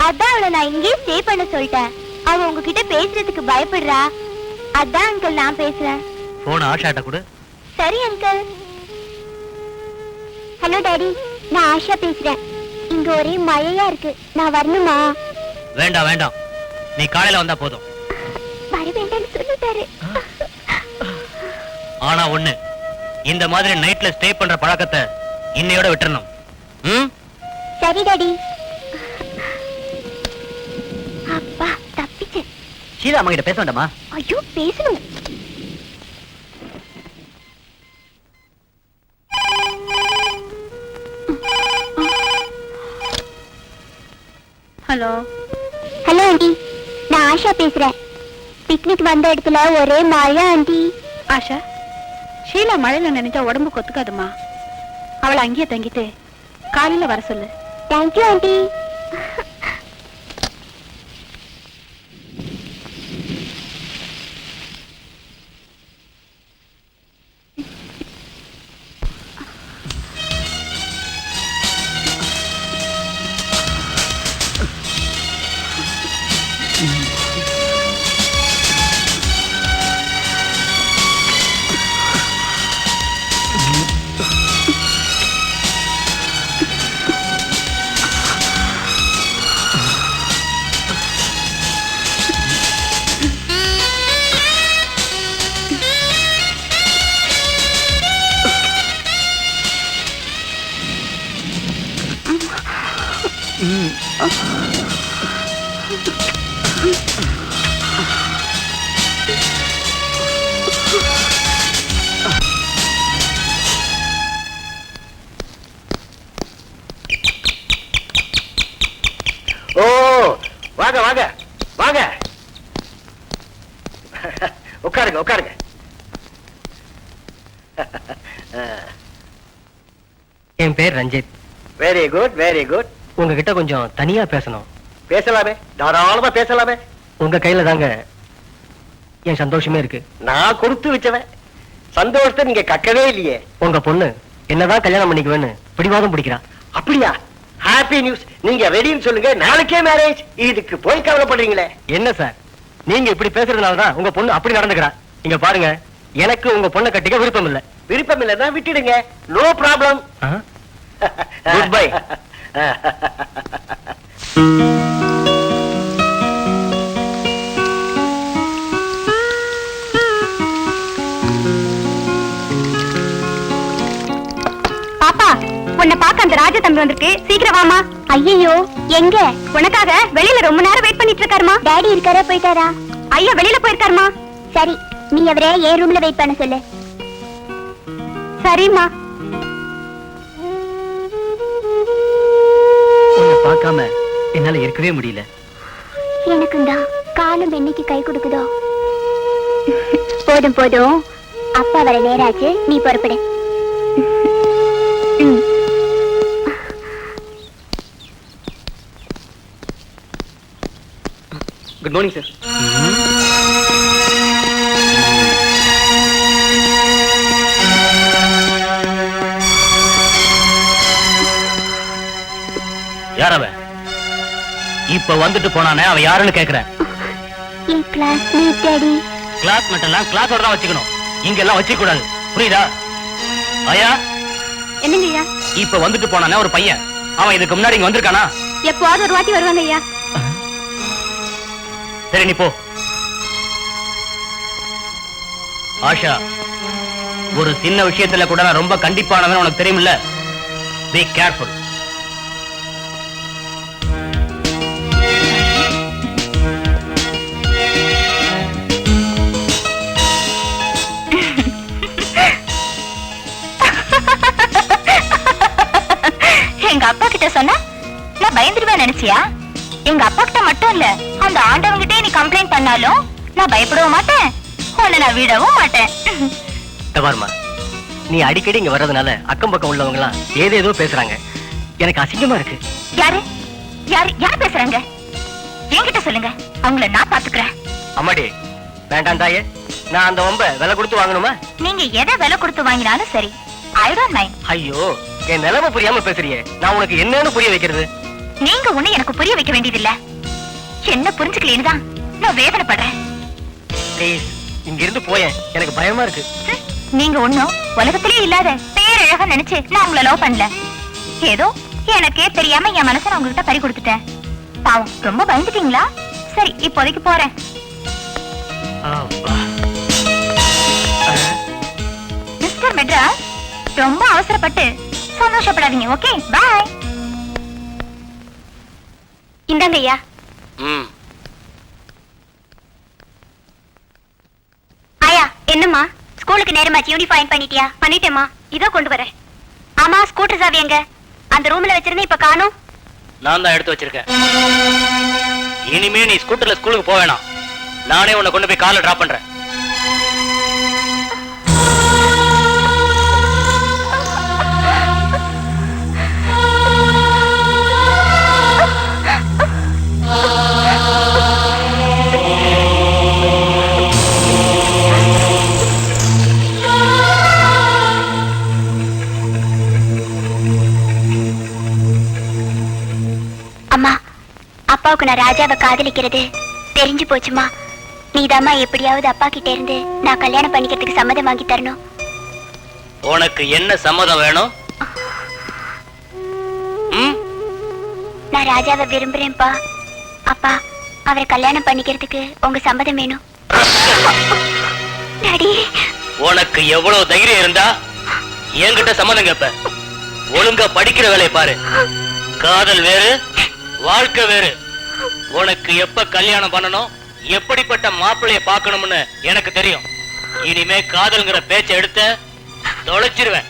அதான் அவளை நான் இங்கே ஸ்டே பண்ண சொல்லிட்டேன். அவ உங்ககிட்ட பேசுறதுக்கு பயப்படுறா. அதான் அங்கிள் நான் பேசுறேன். போன் ஆஷாட்ட கொடு. சரி அங்கிள். ஹலோ டாடி, நான் ஆஷா பேசுறேன். இங்க ஒரே மழையா இருக்கு, நான் வரணுமா? வேண்டாம் வேண்டாம், நீ காலையில வந்தா போதும். வர வேண்டாம்னு சொல்லிட்டாரு. ஆனா ஒண்ணு, இந்த மாதிரி நைட்ல ஸ்டே பண்ற பழக்கத்தை இன்னையோட விட்டுறணும். சரி டாடி. அப்பா, தப்பிச்சு. ஷீலா அம்மா கிட்ட பேச வேண்டாமா? ஐயோ, பேசணும். ஹலோ. ஹலோ ஆண்டி, நான் ஆஷா பேசுறேன். பிக்னிக் வந்த இடத்துல ஒரே மழை ஆண்டி. ஆஷா, ஷீலா மழையில நினைச்சா உடம்பு கொத்துக்காதுமா. அவளை அங்கேயே தங்கிட்டு காலையில வர சொல்லு. Thank you aunty. வாங்க. உட்காருங்க உட்காருங்க. என் பேர் Ranjith. Very good very good. உங்ககிட்ட கொஞ்சம் தனியா பேசணும். பேசலாமே, தாராளமா பேசலாமே. உங்க கையில தாங்க என் சந்தோஷமே இருக்கு. நான் கொடுத்து வச்சவன் சந்தோஷத்தை நீங்க கக்கவே இல்லையே. உங்க பொண்ணு என்னதான் கல்யாணம் பண்ணிக்குவேன்னு பிடிவாதம் பிடிக்கிறா. அப்படியா? Happy news. நீங்க ரெடின்னு சொல்லுங்க, நாளைக்கே மேரேஜ். இதுக்கு போய் கவலைப்படுறீங்களே. என்ன சார், நீங்க இப்படி பேசுறதுனாலதான் உங்க பொண்ணு அப்படி நடந்துக்கிறா. இங்க பாருங்க, எனக்கு உங்க பொண்ணை கட்டிக்க விருப்பம் இல்ல. விருப்பம் இல்லைன்னா விட்டுடுங்க. No problem. Goodbye. பாப்பா, உன்னை பார்க்க அந்த ராஜ தம்பி வந்திருக்கு, சீக்கிரம் வாமா. ஐயோ, எங்க? உனக்காக வெளியில ரொம்ப நேரம் வெயிட் பண்ணிட்டு இருக்காருமா. டாடி இருக்காரா போயிட்டாரா? ஐயா வெளியில போயிருக்காருமா. சரி, நீ அவரை என் ரூம்ல வெயிட் பண்ண சொல்லு. சரிம்மா. உன்னை பார்க்காம என்னால இருக்கவே முடியல. எனக்கும் தான் காலம் என்னைக்கு கை கொடுக்குதோ. போதும் போதும், அப்பா வர நேராச்சு, நீ புறப்படு. Good morning sir. யார் அவன்? இப்ப வந்துட்டு போனானே, அவன் யாருன்னு கேக்குறேன். என் கிளாஸ்மேட் டாடி. கிளாஸ்மேட் எல்லாம் கிளாஸோட தான் வச்சுக்கணும், இங்க எல்லாம் வச்சுக்க கூடாது, புரியுதா? ஐயா, என்னங்க ஐயா? இப்ப வந்துட்டு போனானே ஒரு பையன், அவன் இதுக்கு முன்னாடி இங்க வந்திருக்கானா? எப்போது ஒரு வாட்டி வருவாங்க ஐயா. சரி, நீ போ. ஆஷா, ஒரு சின்ன விஷயத்துல கூட நான் ரொம்ப கண்டிப்பானவன், உனக்கு தெரியுமில்ல? Be careful. எங்க அப்பா கிட்ட சொன்ன நான் பயந்துருவேன் நினைச்சியா? எங்க அப்பா கிட்ட மட்டும் இல்ல, அந்த ஆண்டவங்கிட்டே நீ கம்ப்ளைண்ட் பண்ணாலும் நான் பயப்படவும் மாட்டேன், உன்னை நான் விடவும் மாட்டேன். தபார்மா, நீ அடிக்கடி இங்க வர்றதுனால அக்கம் பக்கம் உள்ளவங்க எல்லாம் ஏதேதோ பேசுறாங்க. எனக்கு அசிங்கமா இருக்கு. யாரு யாரு யார் பேசுறாங்க? என்கிட்ட சொல்லுங்க, அவங்கள நான் பாத்துக்கிறேன். அம்மாடி, வேண்டாம் தாயே, நான் அந்த வம்ப விலை கொடுத்து வாங்கணுமா? நீங்க எதை விலை கொடுத்து வாங்கினாலும் சரி, ஐ டோன்ட் மைண்ட். ஐயோ, என் நிலைமை புரியாம பேசுறியே, நான் உனக்கு என்னன்னு புரிய வைக்கிறது? நீங்க ஒண்ணு எனக்கு புரிய வைக்க வேண்டியதில்ல, என்ன புரிஞ்சுக்கலேன்னு தான் நான் வேதனைப்படுறேன். ப்ளீஸ், இங்க இருந்து போயேன், எனக்கு பயமா இருக்கு. நீங்க ஒண்ணும் உலகத்திலே இல்லாத பேரழகா நினைச்சு நான் உங்களை லவ் பண்ணல. ஏதோ எனக்கே தெரியாம என் மனசை நான் உங்ககிட்ட பறி கொடுத்துட்டேன். பாவம், ரொம்ப பயந்துட்டீங்களா? சரி, இப்போதைக்கு போறேன். மிஸ்டர் மெட்ராஸ், ரொம்ப அவசரப்பட்டு சந்தோஷப்படாதீங்க. ஓகே, பாய். இந்தாங்க ஐயா. ஆயா, என்னம்மா ஸ்கூலுக்கு நேரமாச்சு, யூனிஃபார்ம் பண்ணிட்டியா? பண்ணிட்டேம்மா, இதோ கொண்டு வரேன். ஆமா, ஸ்கூட்டர் சாவி எங்க? அந்த ரூம்ல வச்சிருந்தேன், இப்ப காணோம். நான் தான் எடுத்து வச்சிருக்கேன். இனிமே நீ ஸ்கூட்டர்ல ஸ்கூலுக்கு போக வேணாம், நானே உன்னை கொண்டு போய் கார்ல டிராப் பண்றேன். அம்மா, அப்பாவுக்கு நான் ராஜாவை காதலிக்கிறது தெரிஞ்சு போச்சுமா. நீதாம்மா எப்படியாவது அப்பா கிட்ட இருந்து நான் கல்யாணம் பண்ணிக்கிறதுக்கு சம்மதம் வாங்கி தரணும். உனக்கு என்ன சம்மதம் வேணும்? நான் ராஜாவை விரும்புறேன்ப்பா. அப்பா, அவரை கல்யாணம் பண்ணிக்கிறதுக்கு உங்க சம்மதம் வேணும். டாடி, உனக்கு எவ்வளவு தைரியம் இருந்தா என்கிட்ட சம்மதம் கேப்ப? ஒழுங்கா படிக்கிற வேலையை பாரு. காதல் வேறு, வாழ்க்கை வேறு. உனக்கு எப்ப கல்யாணம் பண்ணணும், எப்படிப்பட்ட மாப்பிள்ளைய பார்க்கணும்னு எனக்கு தெரியும். இனிமே காதல்ங்கிற பேச்சை எடுத்த தொலைச்சிருவேன்.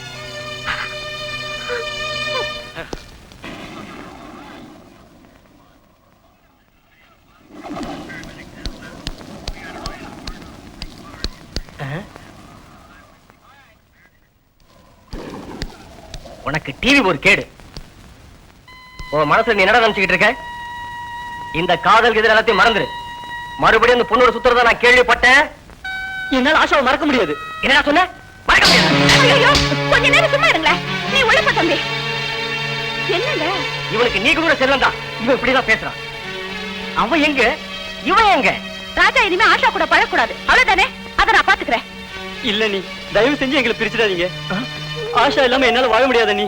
உனக்கு டிவி ஒரு கேடு. உன் மனசுல நீ என்னடா நினைச்சுக்கிட்டு இருக்க? இந்த காதல் எதிர எல்லாத்தையும் மறந்துரு. மறுபடியும் அந்த பொண்ணோட சுத்துறத நான் கேள்விப்பட்டேன். என்னால ஆஷாவை மறக்க முடியாது. என்னடா சொன்ன? மறக்க முடியாது. ஐயோ, கொஞ்ச நேரம் சும்மா இருங்களேன். நீ உள்ள தம்பி. என்னங்க இவனுக்கு நீ கூட செல்லம் தான். இவன் இப்படிதான் பேசுறான். அவன் எங்க, இவன் எங்க? ராஜா இனிமே ஆஷா கூட பழக்கூடாது, அவ்வளவுதானே? அதை நான் பாத்துக்கிறேன். இல்ல நீ தயவு செஞ்சு எங்களை பிரிச்சிடாதீங்க. ஆஷா இல்லாம என்னால வாழ முடியாத நீ.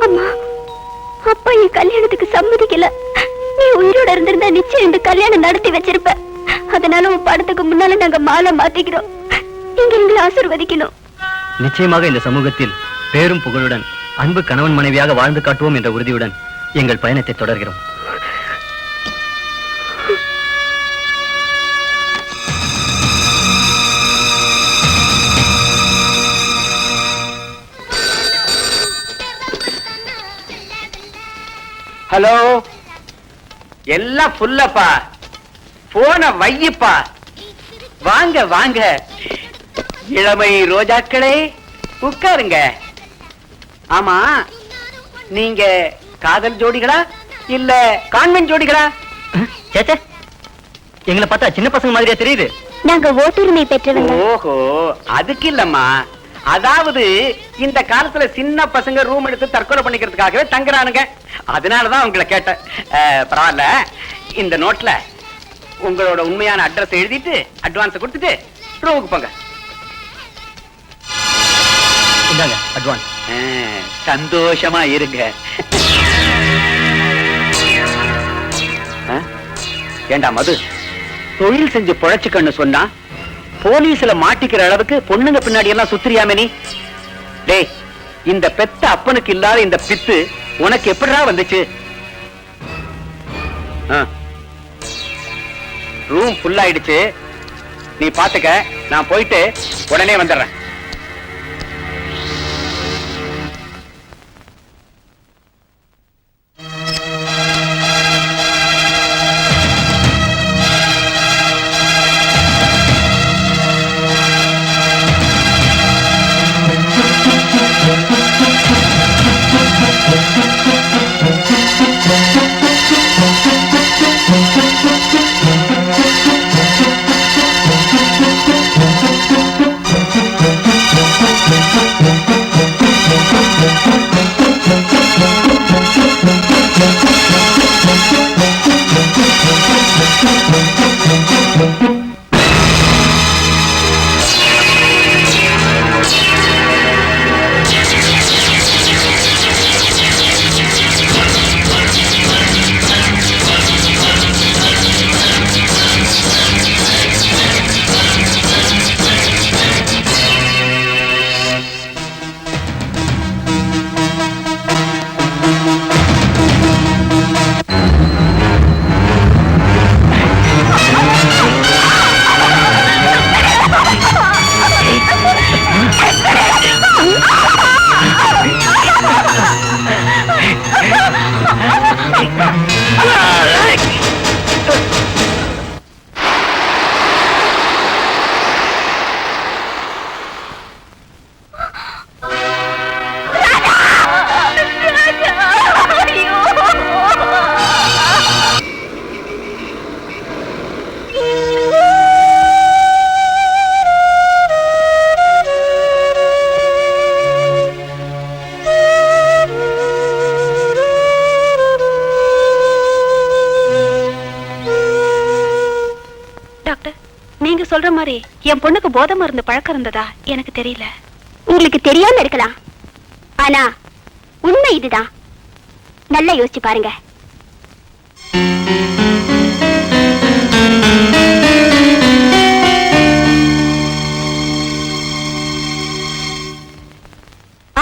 அம்மா, அப்பா என் கல்யாணத்துக்கு சம்மதிக்கல. நீ உயிரோட இருந்திருந்தா நிச்சயம் இந்த கல்யாணம் நடத்தி வச்சிருப்ப. அதனால உன் படத்துக்கு முன்னால நாங்க மாலை மாத்திக்கிறோம். நீங்க எங்களை ஆசீர்வதிக்கணும். நிச்சயமாக இந்த சமூகத்தில் பேரும் புகழுடன் அன்பு கணவன் மனைவியாக வாழ்ந்து காட்டுவோம் என்ற உறுதியுடன் எங்கள் பயணத்தை தொடர்கிறோம். ஹலோ, எல்லாம் ஃபுல்லப்பா. போன வையப்பா. வாங்க வாங்க இளமை ரோஜாக்களே, உட்காருங்க. ஆமா, நீங்க காதல் ஜோடிகளா இல்ல கான்வென்ட் ஜோடிகளா? சேச்சே, எங்களை பார்த்தா சின்ன பசங்க மாதிரியா தெரியுது. நாங்க ஓட்டுரிமை பெற்றவங்க. ஓஹோ, அதுக்கு இல்லம்மா. அதாவது இந்த காலத்துல சின்ன பசங்க ரூம் எடுத்து தற்கொலை பண்ணிக்கிறதுக்காகவே தங்குறானுங்க. அதனாலதான் உங்களை கேட்டேன். பரவாயில்ல, இந்த நோட்ல உங்களோட உண்மையான அட்ரஸ் எழுதிட்டு அட்வான்ஸ் கொடுத்துட்டு ரூமுக்கு போங்க. இந்தாங்க அட்வான்ஸ். சந்தோஷமா இருங்க. ஏண்டா மது, தொழில் செஞ்சு பொழைச்சுக்கன்னு சொன்னா போலீஸ்ல மாட்டிக்கிற அளவுக்கு பொண்ணுங்க பின்னாடி எல்லாம் சுத்திரியாமே நீ? டேய், இந்த பெத்த அப்பனுக்கு இல்லாத இந்த பித்து உனக்கு எப்படிடா வந்துச்சு? ரூம் ஃபுல் ஆயிடுச்சு, நீ பாத்துக்க. நான் போயிட்டு உடனே வந்துடுறேன். சொல்ற மாதிரி என் பொண்ணுக்கு போதை மருந்து பழக்கம் இருந்ததா எனக்கு தெரியல. உங்களுக்கு தெரியாம இருக்கலாம், ஆனா உண்மை இதுதான். நல்லா யோசிச்சு பாருங்க.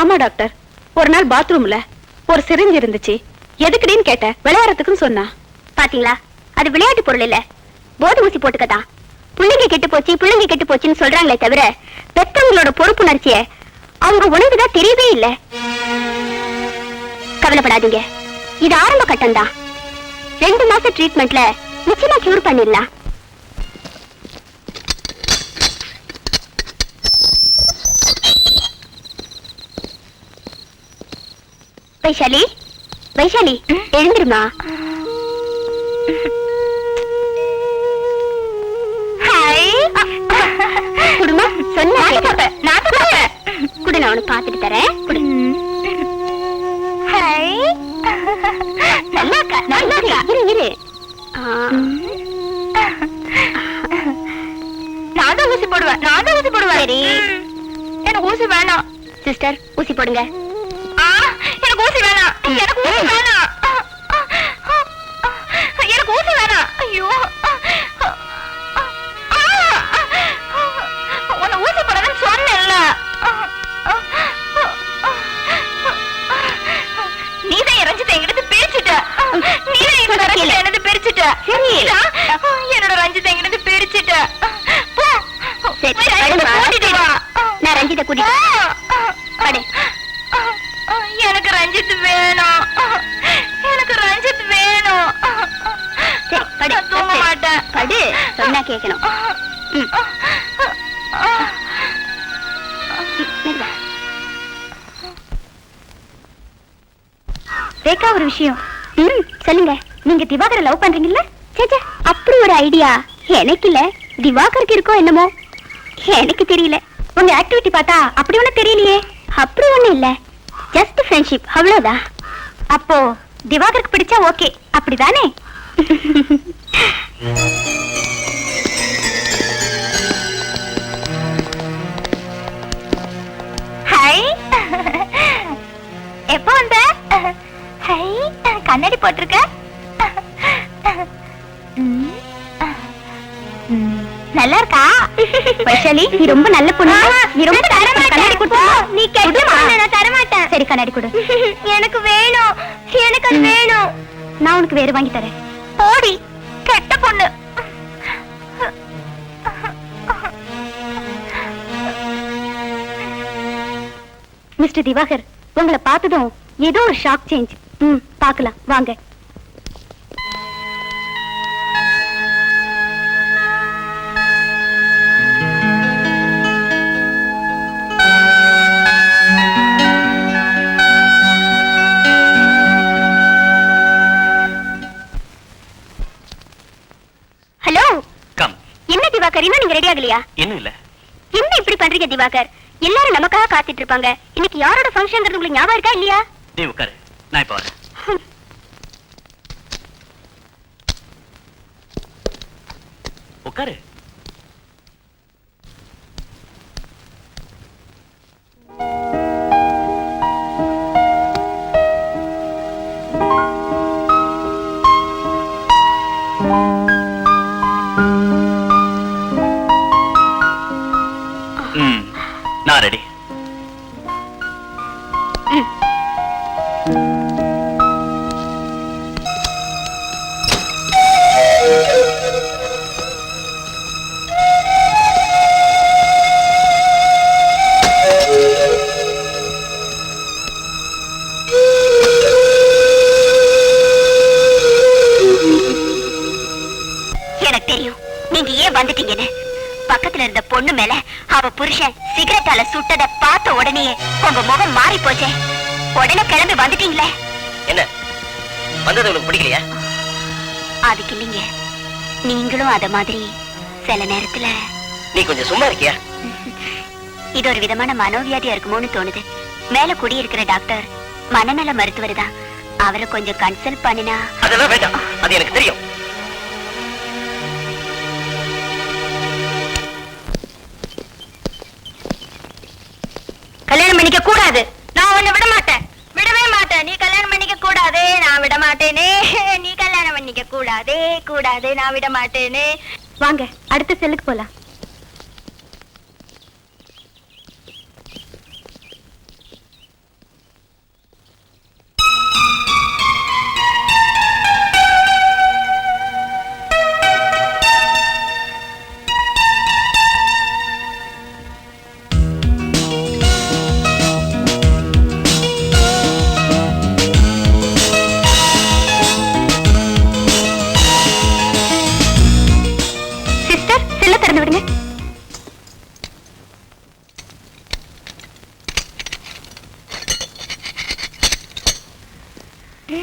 ஆமா டாக்டர், ஒரு நாள் பாத்ரூம்ல ஒரு சிரிஞ்சு இருந்துச்சு. எதுக்குடின்னு கேட்ட, விளையாடுறதுக்குன்னு சொன்னா. பாத்தீங்களா, அது விளையாட்டு பொருள் இல்ல, போதை ஊசி போட்டுக்கதான். பிள்ளைங்க கெட்டு போச்சு பிள்ளைங்க கெட்டு போச்சுன்னு சொல்றாங்களே தவிர பெத்தவங்களோட பொறுப்புணர்ச்சிய அவங்க உணவுதான் தெரியவே இல்ல. கவலைப்படாதீங்க, இது ஆரம்ப கட்டம் தான். 2 மாச ட்ரீட்மெண்ட்ல நிச்சயமா கியூர் பண்ணிடலாம். வைஷாலி, வைஷாலி எழுந்திருமா. குடுமா சொன்ன குடு, நான் உனக்கு பாத்துட்டு தரேன். குடு. நல்லா இரு இரு. நான் தான் ஊசி போடுவேன், நான் தான் ஊசி போடுவேன். சரி, எனக்கு ஊசி வேணாம். சிஸ்டர் ஊசி போடுங்க. எனக்கு ஊசி வேணாம், எனக்கு ஊசி வேணாம், எனக்கு ஊசி வேணாம். ஐயோ, உன்னை ஊசி போடுறதுன்னு சொன்னேன்ல. நீதான் என் ரஞ்சித்தை எங்கிட்ட பிரிச்சுட்ட. நீதான் என்னோட ரஞ்சித்தை என்னது பிரிச்சுட்ட. என்னோட ரஞ்சித்தை எங்கிட்ட பிரிச்சுட்ட. நான் ரஞ்சித்தை கூட்டிட்டு எனக்கு ரஞ்சித் வேணும், எனக்கு ரஞ்சித் வேணும். தூங்க மாட்டேன். படு, சொன்னா கேட்கணும். ரேகா, ஒரு விஷயம். சொல்லுங்க. நீங்க திவாகரை லவ் பண்றீங்கல்ல? சேச்சே, அப்படி ஒரு ஐடியா எனக்கு இல்ல. திவாகருக்கு இருக்கோ என்னமோ, எனக்கு தெரியல. உங்க ஆக்டிவிட்டி பார்த்தா அப்படி ஒண்ணு தெரியலையே. அப்படி ஒண்ணு இல்ல, ஜஸ்ட் ஃப்ரெண்ட்ஷிப், அவ்வளவுதான். அப்போ திவாகருக்கு பிடிச்சா ஓகே, அப்படிதானே? ஹாய், எப்போ வந்த? ஹாய், கண்ணாடி போட்டிருக்க. நல்லா இருக்கா? வைஷாலி, நீ ரொம்ப நல்ல பொண்ணு. நீ ரொம்ப கண்ணாடி கொடு. நீ கேட்கமா? நான் தர மாட்டேன். சரி, கண்ணாடி கொடு. எனக்கு வேணும், எனக்கு அது வேணும். நான் உனக்கு வேறு வாங்கி தரேன். போடி, கெட்ட பொண்ணு. மிஸ்டர் திவாகர், உங்களை பார்த்ததும் ஏதோ ஒரு ஷாக் சேஞ்ச். பார்க்கலாம் வாங்க. Hello, come. என்ன திவாகர், இன்னும் நீங்க ரெடி ஆகலையா? இன்னும் இல்ல. என்ன இப்படி பண்றீங்க திவாகர்? எல்லாரும் நமக்காக காத்துட்டு இருப்பாங்க. இன்னைக்கு யாரோட ஃபங்க்ஷன்ங்கிறது உங்களுக்கு ஞாபகம் இருக்கா இல்லையா? நீ உட்காரு, நான் இப்ப வரேன். உட்காரு. நான் ரெடி. எனக்கு தெரியும் நீங்க ஏன் வந்துட்டீங்கன்னு. பக்கத்துல இருந்த பொண்ணு மேல அவ புருஷன் சிகரெட்டால சுட்டத பார்த்த உடனே உங்க முகம் மாறி போச்சே. உடனே கிளம்பி வந்துட்டீங்களே. என்ன வந்தது உங்களுக்கு பிடிக்கலையா? அதுக்கு இல்லைங்க, நீங்களும் அத மாதிரி சில நேரத்துல. நீ கொஞ்சம் சும்மா இருக்கியா? இது ஒரு விதமான மனோவியாதியா இருக்குமோன்னு தோணுது. மேல குடியிருக்கிற டாக்டர் மனநல மருத்துவர் தான். அவரை கொஞ்சம் கன்சல்ட் பண்ணினா. அதெல்லாம் வேண்டாம், அது எனக்கு தெரியும். கல்யாணம் பண்ணிக்க கூடாது. நான் உன்னை விட மாட்டேன், விடவே மாட்டேன். நீ கல்யாணம் பண்ணிக்க கூடாது, நான் விட மாட்டேனே. நீ கல்யாணம் பண்ணிக்க கூடாது, கூடாது, நான் விட மாட்டேனே. வாங்க, அடுத்த செல்லுக்கு போலாம். ஹை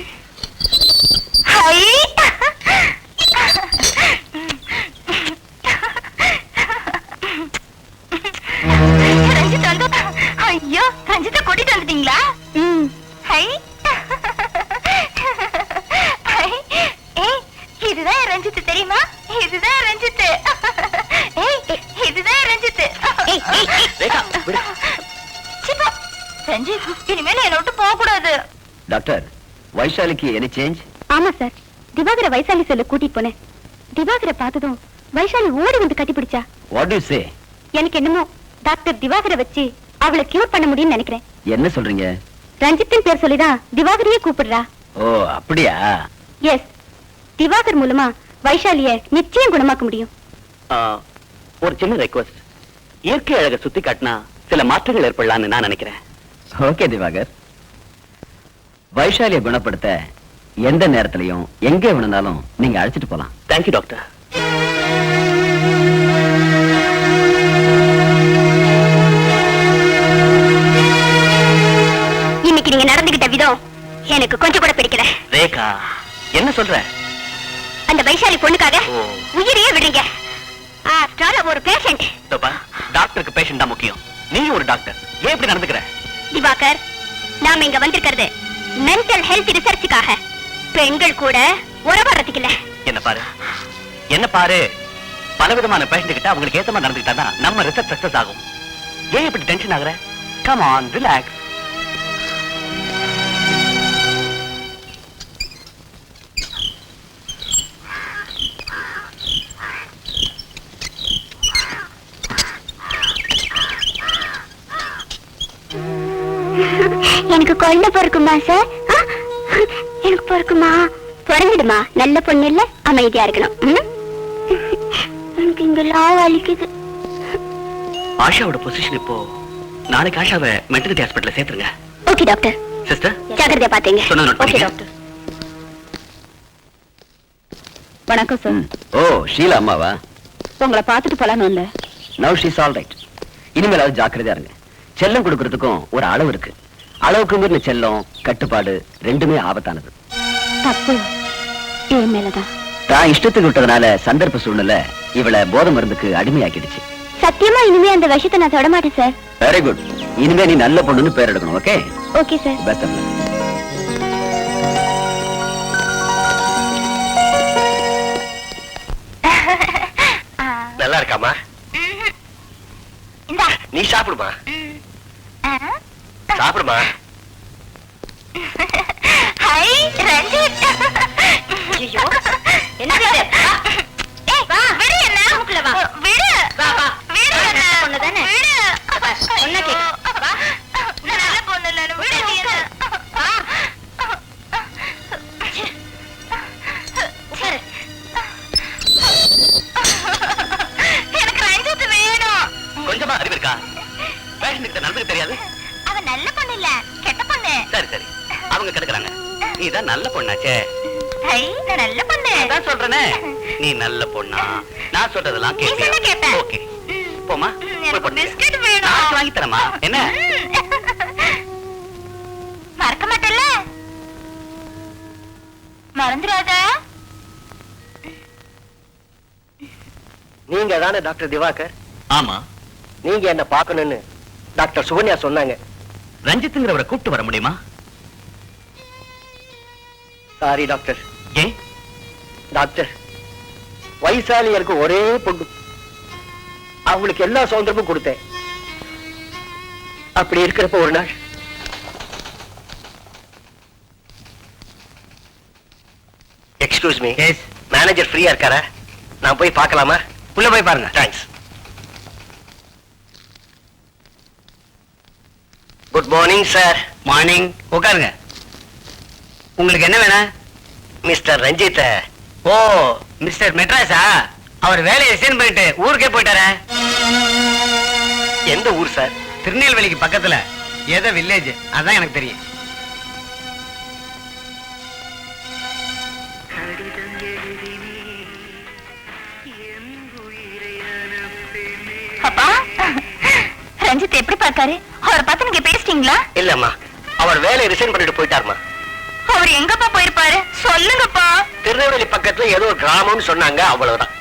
ரஞ்சித் வந்து ஐயோ ரஞ்சித்தை கூட்டிட்டு வந்துட்டீங்களா? ஹை இதுதான் ரஞ்சித் தெரியுமா? இதுதான் ரஞ்சித். இதுதான் ரஞ்சித். ரஞ்சித் இனிமேல் என்னை விட்டு போக கூடாது. டாக்டர், வைஷாலிக்கு எனி சேஞ்ச்? ஆமா சார், திவாகர வைசாலி செல்ல கூட்டிட்டு போனேன். திவாகரை பார்த்ததும் வைஷாலி ஓடி வந்து கட்டிப்பிடிச்சா. What to say? எனக்கு என்னமோ டாக்டர் திவாகரை வச்சு அவளை கியூர் பண்ண முடியும்னு நினைக்கிறேன். என்ன சொல்றீங்க? ரஞ்சித்தின் பேர் சொல்லிதான் திவாகரையே கூப்பிடுறா. ஓ அப்படியா? எஸ், திவாகர் மூலமா வைஷாலிய நிச்சயம் குணமாக்க முடியும். ஒரு சின்ன ரெக்வஸ்ட். இயற்கை அழகை சுத்தி காட்டினா சில மாற்றங்கள் ஏற்படலாம்னு நான் நினைக்கிறேன். ஓகே திவாகர், வைஷாலியை குணப்படுத்த எந்த நேரத்திலையும் எங்க வேணும்னாலும் நீங்க அழைச்சிட்டு போலாம். Thank you doctor. இன்னைக்கு நீங்க நடந்துகிட்ட விதம் எனக்கு கொஞ்சம் கூட பிடிக்கல. ரேகா, என்ன சொல்ற? அந்த வைஷாலி பொண்ணுக்காக உயிரையே விடுங்க. ஒரு பேஷண்ட். டாக்டருக்கு பேஷண்ட் தான் முக்கியம். நீ ஒரு டாக்டர், ஏன் இப்படி நடந்துக்கிற? திவாகர், நாம இங்க வந்திருக்கிறது மென்டல் ஹெல்த் ரிசர்ச்சுக்காக. பெண்கள் கூட உறவாடுறதுக்கு இல்ல. என்ன பாரு, பலவிதமான பேஷண்ட் கிட்ட அவங்களுக்கு ஏத்தமா நடந்துக்கிட்டா தான் நம்ம ரிசர்ச் சக்சஸ் ஆகும். ஏன் இப்படி டென்ஷன் ஆகுற? Come on, relax. எனக்கு கொள்ள பொறுக்குமா சார்? எனக்கு பொறுக்குமா? பிறந்துடுமா, நல்ல பொண்ணு இல்ல, அமைதியா இருக்கணும். எனக்கு இங்கெல்லாம் வலிக்குது. ஆஷாவோட பொசிஷன் இப்போ. நாளைக்கு ஆஷாவை மெட்டர்னிட்டி ஹாஸ்பிட்டல்ல சேர்த்துருங்க. Okay doctor. சிஸ்டர், ஜாக்கிரதையா பாத்தீங்க. சொன்னது நோட் ஓகே பண்ணிக்க. டாக்டர். வணக்கம் சார். ஓ, ஷீலா அம்மாவா? உங்களை பார்த்துட்டு போலான்னு வந்தேன். Now she's all right. இனிமேலாவது ஜாக்கிரதையா இருங்க. செல்லம் கொடுக்கறதுக்கும் ஒரு அளவு இருக்கு. அளவுக்கு மீறின செல்லம், கட்டுப்பாடு ரெண்டுமே ஆபத்தானது. தப்பு என் மேலதான். தான் இஷ்டத்துக்கு விட்டதுனால சந்தர்ப்ப சூழ்நிலை இவளை போதை மருந்துக்கு அடிமையாக்கிடுச்சு. சத்தியமா இனிமே அந்த விஷயத்தை நான் தொட மாட்டேன் சார். Very good. இனிமே நீ நல்ல பொண்ணுன்னு பேர் எடுக்கணும். Okay? Okay sir. Best of luck. நல்லா இருக்காமா? இந்தா நீ சாப்பிடுமா? சாப்பிடுமா? ஹை ரஞ்சித். ஐயோ என்ன இது? ஏய் வா, விடு என்ன மூக்குல வா. விடு. வா வா. விடு என்ன பொண்ணு தானே? விடு. பொண்ணு கேக்கு. வா. நான் நல்ல பொண்ணு இல்ல. விடு என்ன? வா. சரி. எனக்கு ரஞ்சித் வேணும். கொஞ்சமா அறிவு இருக்கா? பேஷண்ட்கிட்ட நம்பருக்கு தெரியாது. அவ நல்ல பொண்ணு இல்ல, கெட்ட பொண்ணு. சரி சரி, அவங்க கிடக்குறாங்க. நீதான் நல்ல பொண்ணாச்சே. ஐ, நான் நல்ல பொண்ணு. அதான் சொல்றேனே, நீ நல்ல பொண்ணா? நான் சொல்றதெல்லாம் நீ சொன்னா கேட்பேன். ஓகே, போமா. எனக்கு பிஸ்கட் வேணும். நான் வாங்கி தரமா? என்ன? மறக்க மாட்டேல்ல? மறந்துடாத. நீங்க தானே டாக்டர் திவாகர்? ஆமா. நீங்க என்ன பார்க்கணும்னு டாக்டர் சுகன்யா சொன்னாங்க. ரஞ்சித்ங்கிறவரை கூப்பிட்டு வர முடியுமா? Sorry doctor. ஏன்? டாக்டர், வைசாலியருக்கு ஒரே பொண்ணு. அவங்களுக்கு எல்லா சுதந்திரமும் கொடுத்தேன். அப்படி இருக்கிறப்ப ஒரு நாள் எக்ஸ்கியூஸ் மீ, மேனேஜர் ஃப்ரீயா இருக்காரா? நான் போய் பார்க்கலாமா? உள்ள போய் பாருங்க. Thanks. Good morning sir. Morning. உட்காருங்க. உங்களுக்கு என்ன வேணும்? மிஸ்டர் ரஞ்சித். ஓ, மிஸ்டர் மெட்ராஸா? அவர் வேலையை ரிசைன் பண்ணிட்டு ஊருக்கே போயிட்டாரே. எந்த ஊர் சார்? திருநெல்வேலிக்கு பக்கத்துல ஏதோ வில்லேஜ். அதான் எனக்கு தெரியும். அப்பா, எப்படி பார்த்தாரு? அவரை பார்த்து நீங்க பேசிட்டீங்களா? இல்லம்மா, அவர் வேலையை ரிசைன் பண்ணிட்டு போயிட்டாருமா. அவர் எங்கப்பா போயிருப்பாரு சொல்லுங்கப்பா. திருநெல்வேலி பக்கத்துல ஏதோ ஒரு கிராமம்னு சொன்னாங்க, அவ்வளவுதான்.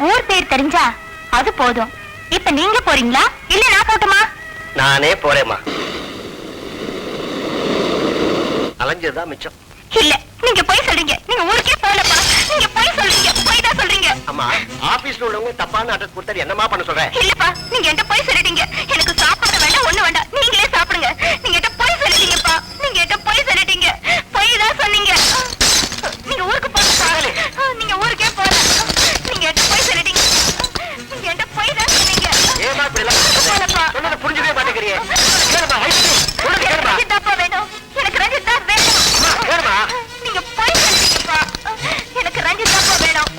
ஊர் பேர் தெரிஞ்சா அது போதும். இப்ப நீங்க போறீங்களா இல்ல நான் போட்டுமா? நானே போறேம்மா. அலைஞ்சதுதான் மிச்சம். இல்ல நீங்க போய் சொல்றீங்க. நீங்க ஊருக்கே போலப்பா. நீங்க போய் சொல்றீங்க. போய் தான் சொல்றீங்க. அம்மா, ஆபீஸ்ல உள்ளவங்க தப்பான அட்ரஸ் கொடுத்தா என்னமா பண்ண சொல்றேன்? இல்லப்பா நீங்க என்கிட்ட போய் சொல்லிட்டீங்க. எனக்கு சாப்பாடு வேண்டாம், ஒண்ணு வேண்டாம், நீங்களே சாப்பிடுங்க. நீங்க என்கிட்ட போய் சொல்லிட்டீங்கப்பா. நீங்க என்கிட்ட போய் சொல்லிட்டீங்க. போய் தான் சொன்னீங்க. நீங்க ஊருக்கு போங்க. நீங்க ஊருக்கே போல. நீங்க என்கிட்ட போய் சொல்லிட்டீங்க. நீங்க என்கிட்ட போய் தான் சொன்னீங்க. ஏமா இப்படி எல்லாம் சொன்னதை புரிஞ்சுக்கவே மாட்டேங்கிறியே. கேளுமா, கேளுமா. ரஞ்சிதாப்பா வேணும். எனக்கு ரஞ்சிதா வேணும். கேளுமா. நீங்க போய் சொல்லிட்டீங்கப்பா. எனக்கு ரஞ்சிதாப்பா வேணும்.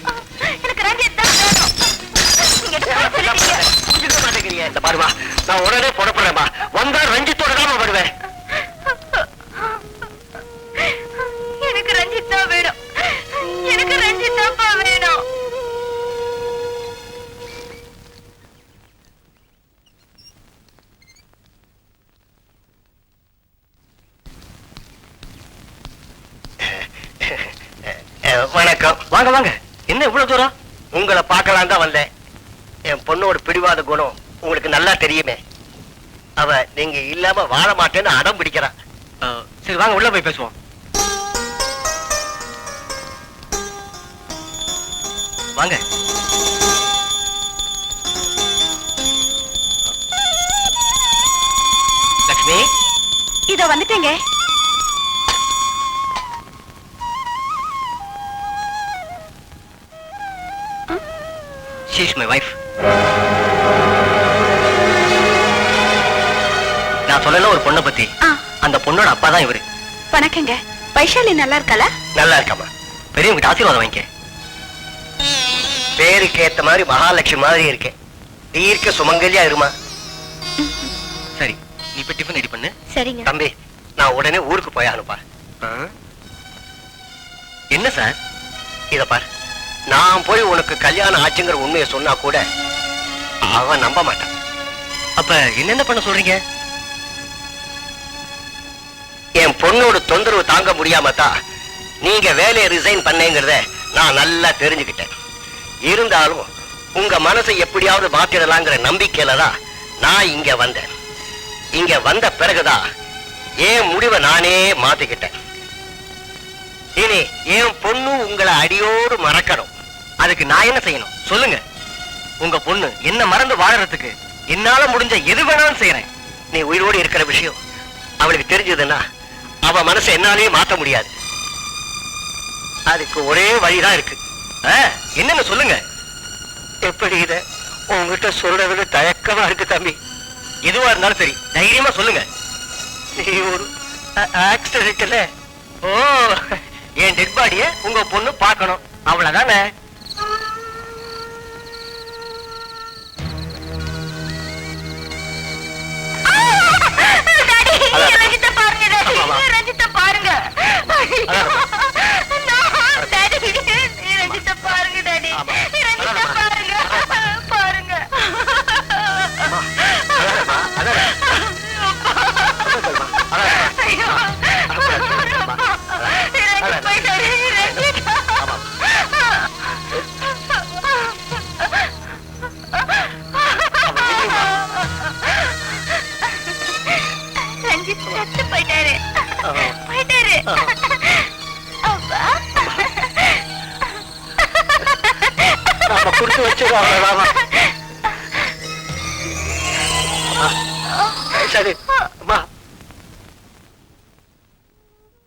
எனக்கு ரஞ்சிதா வேணும். நீங்க என்கிட்ட போய் சொல்லிட்டீங்க. புரிஞ்சுக்கவே மாட்டேங்கிறியே. இந்த பாருமா, நான் உடனே புறப்படுறேம்மா. வந்தா ரஞ்சித்தோட தான் வருவேன். எனக்கு ரஞ்சிதா வேணும். எனக்கு ரஞ்சிதாப்பா வேணும். வணக்கம். வாங்க வாங்க. என்ன இவ்வளவு தூரம்? உங்களை பார்க்கலாம் தான் வந்தேன். என் பொண்ணோட பிடிவாத குணம் உங்களுக்கு நல்லா தெரியுமே. அவ நீங்க இல்லாம வாழ மாட்டேன்னு அடம் பிடிக்கிறான். சரி வாங்க உள்ள போய் பேசுவோம். வாங்க. லட்சுமி, இதோ வந்துட்டேங்க. she is my wife. நான் சொல்லல ஒரு பொண்ணை பத்தி. அந்த பொண்ணோட அப்பா தான் இவரு. வணக்கங்க. வைஷாலி நல்லா இருக்காளா? நல்லா இருக்காமா. பெரியவங்க ஆசீர்வாதம் வாங்கிக்க. பேருக்கு ஏத்த மாதிரி மகாலட்சுமி மாதிரி இருக்கேன். தீர்க்க சுமங்கலியா இருமா. சரி, நீ இப்ப டிஃபன் ரெடி பண்ணு. சரிங்க. தம்பி, நான் உடனே ஊருக்கு போய் அனுப்பா. என்ன சார்? இத பாரு, நான் போய் உனக்கு கல்யாணம் ஆச்சுங்கிற உண்மையை சொன்னா கூட அவன் நம்ப மாட்டான். அப்ப என்னென்ன பண்ண சொல்றீங்க? என் பொண்ணோட தொந்தரவு தாங்க முடியாம தான் நீங்க வேலையை ரிசைன் பண்ணேங்கிறத நான் நல்லா தெரிஞ்சுக்கிட்டேன். இருந்தாலும் உங்க மனசை எப்படியாவது மாத்திடலாங்கிற நம்பிக்கையில தான் நான் இங்க வந்தேன். இங்க வந்த பிறகுதான் என் முடிவை நானே மாத்திக்கிட்டேன். இனி என் பொண்ணு உங்களை அடியோடு மறக்கணும். அதுக்கு நான் என்ன செய்யணும் சொல்லுங்க. உங்க பொண்ணு என்ன மறந்து வாழறதுக்கு என்னால முடிஞ்ச எது வேணாலும் செய்யறேன். நீ உயிரோடு இருக்கிற விஷயம் அவளுக்கு தெரிஞ்சதுன்னா அவ மனசை என்னாலேயே மாத்த முடியாது. அதுக்கு ஒரே வழிதான் இருக்கு. என்னன்னு சொல்லுங்க. எப்படி இத உங்ககிட்ட சொல்றதுல தயக்கமா இருக்கு தம்பி. எதுவா இருந்தாலும் சரி தைரியமா சொல்லுங்க. நீ ஒரு ஆக்சிடென்ட்ல ஓ, என் டெட் பாடிய உங்க பொண்ணு பார்க்கணும், அவ்வளவுதானே? ரஞ்சிதா பாருங்க. ரஞ்சிதா பாருங்க. ரஞ்சிதா பாருங்க டாடி. ரஞ்சிதா பாருங்க. பாருங்க. ரஞ்சித் செத்து போயிட்டாரு. போயிட்டாரு. அப்பா நாம குடுத்து வச்சிருக்காங்க. சரி அம்மா,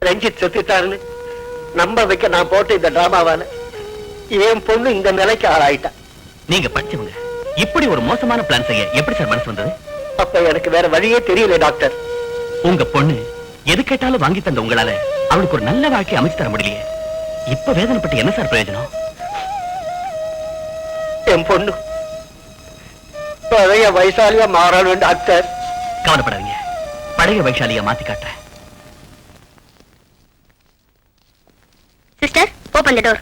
ரஞ்சித் செத்துட்டாருன்னு நம்ப வைக்க நான் போட்டு இந்த டிராமாவால என் பொண்ணு இந்த நிலைக்கு ஆளாயிட்டா. நீங்க படிச்சவங்க இப்படி ஒரு மோசமான பிளான் செய்ய எப்படி சார் மனசு வந்தது? அப்ப எனக்கு வேற வழியே தெரியல டாக்டர். உங்க பொண்ணு எது கேட்டாலும் வாங்கி தந்த உங்களால அவளுக்கு ஒரு நல்ல வாழ்க்கை அமைச்சு தர முடியலையே. இப்ப வேதனைப்பட்டு என்ன சார் பிரயோஜனம்? என் பொண்ணு பழைய வைசாலியா மாறணும் டாக்டர். கவலைப்படாதீங்க, பழைய வைஷாலியா மாத்தி காட்டுறேன். சிஸ்டர், ஓபன் தி டோர்.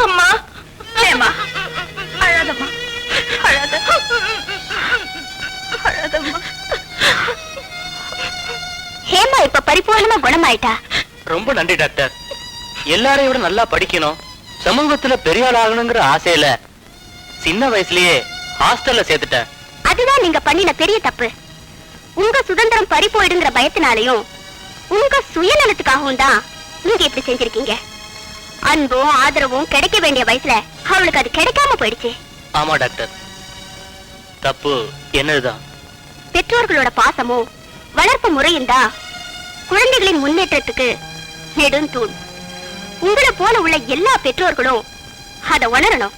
அம்மா, ஏம்மா அழாதம்மா, பரிபூர்ணமா குணமாயிட்டா. ரொம்ப நன்றி டாக்டர். எல்லாரையும் விட நல்லா படிக்கணும், சமூகத்துல பெரிய ஆள் ஆகணுங்கிற ஆசையில சின்ன வயசுலயே ஹாஸ்டல்ல சேர்த்துட்டேன். அதுதான் நீங்க பண்ணின பெரிய தப்பு. உங்க சுதந்திரம் பறி போயிடுங்கிற பயத்தினாலையும் உங்க சுயநலத்துக்காகவும் தான் நீங்க இப்படி செஞ்சிருக்கீங்க. அன்பும் ஆதரவும் கிடைக்க வேண்டிய வயசுல அவளுக்கு அது கிடைக்காம போயிடுச்சு. ஆமா டாக்டர், தப்பு என்னதுதான். பெற்றோர்களோட பாசமும் வளர்ப்பு முறையும் தான் குழந்தைகளின் முன்னேற்றத்துக்கு நெடுந்தூண். உங்களை போல உள்ள எல்லா பெற்றோர்களும் அதை உணரணும்.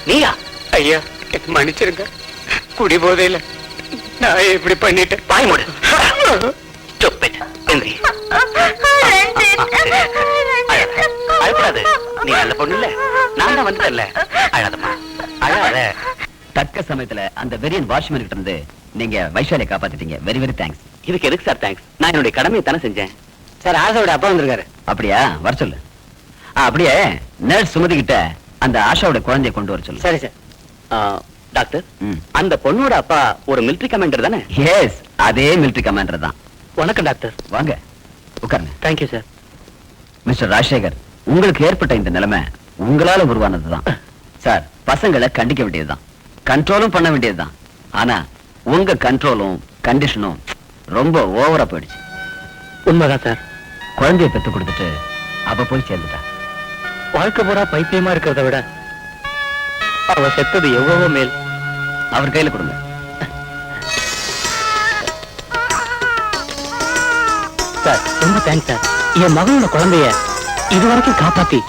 நீயா? ஐயா மன்னிச்சிருங்க, குடி போதையில நான் இப்படி பண்ணிட்டேன். பாய் மூடு. அழக்கூடாது, நீ நல்ல பொண்ணு இல்ல, நான் தான் வந்துட்டேன்ல. அழாதம்மா, அழாத. தக்க சமயத்துல அந்த வெறியன் வாட்ச்மேன் கிட்ட இருந்து நீங்க வைஷாலியை காப்பாத்திட்டீங்க. Very very thanks. இதுக்கு எதுக்கு சார் தேங்க்ஸ்? நான் என்னுடைய கடமையை தானே செஞ்சேன். சார் ஆசாவோட அப்பா வந்திருக்காரு. அப்படியா? வர சொல்லு. அப்படியே நர்ஸ் சுமதி கிட்ட அந்த ஆஷாவோட குழந்தைய கொண்டு வர சொல்லு. சரி சார். டாக்டர், அந்த பொண்ணோட அப்பா ஒரு மிலிட்டரி கமாண்டர் தானே? எஸ், அதே மிலிட்டரி கமாண்டர் தான். வணக்கம் டாக்டர். வாங்க உட்காருங்க. Thank you sir. மிஸ்டர் ராஜசேகர், உங்களுக்கு ஏற்பட்ட இந்த நிலைமை உங்களால உருவானதுதான். சார், பசங்களை கண்டிக்க வேண்டியதுதான், கண்ட்ரோலும் பண்ண வேண்டியதுதான். ஆனா உங்க கண்ட்ரோலும் கண்டிஷனும் ரொம்ப ஓவரா போயிடுச்சு. உண்மைதான் சார். குழந்தைய பெத்து கொடுத்துட்டு அவ போய் சேர்ந்துட்டா. வாழ்க்கை பூரா பைத்தியமா இருக்கிறத விட அவ செத்தது எவ்வளவோ மேல். அவர் கையில கொடுங்க. சார் ரொம்ப தேங்க்ஸ் சார். என் மகனோட குழந்தைய இதுவரைக்கும் காப்பாத்தி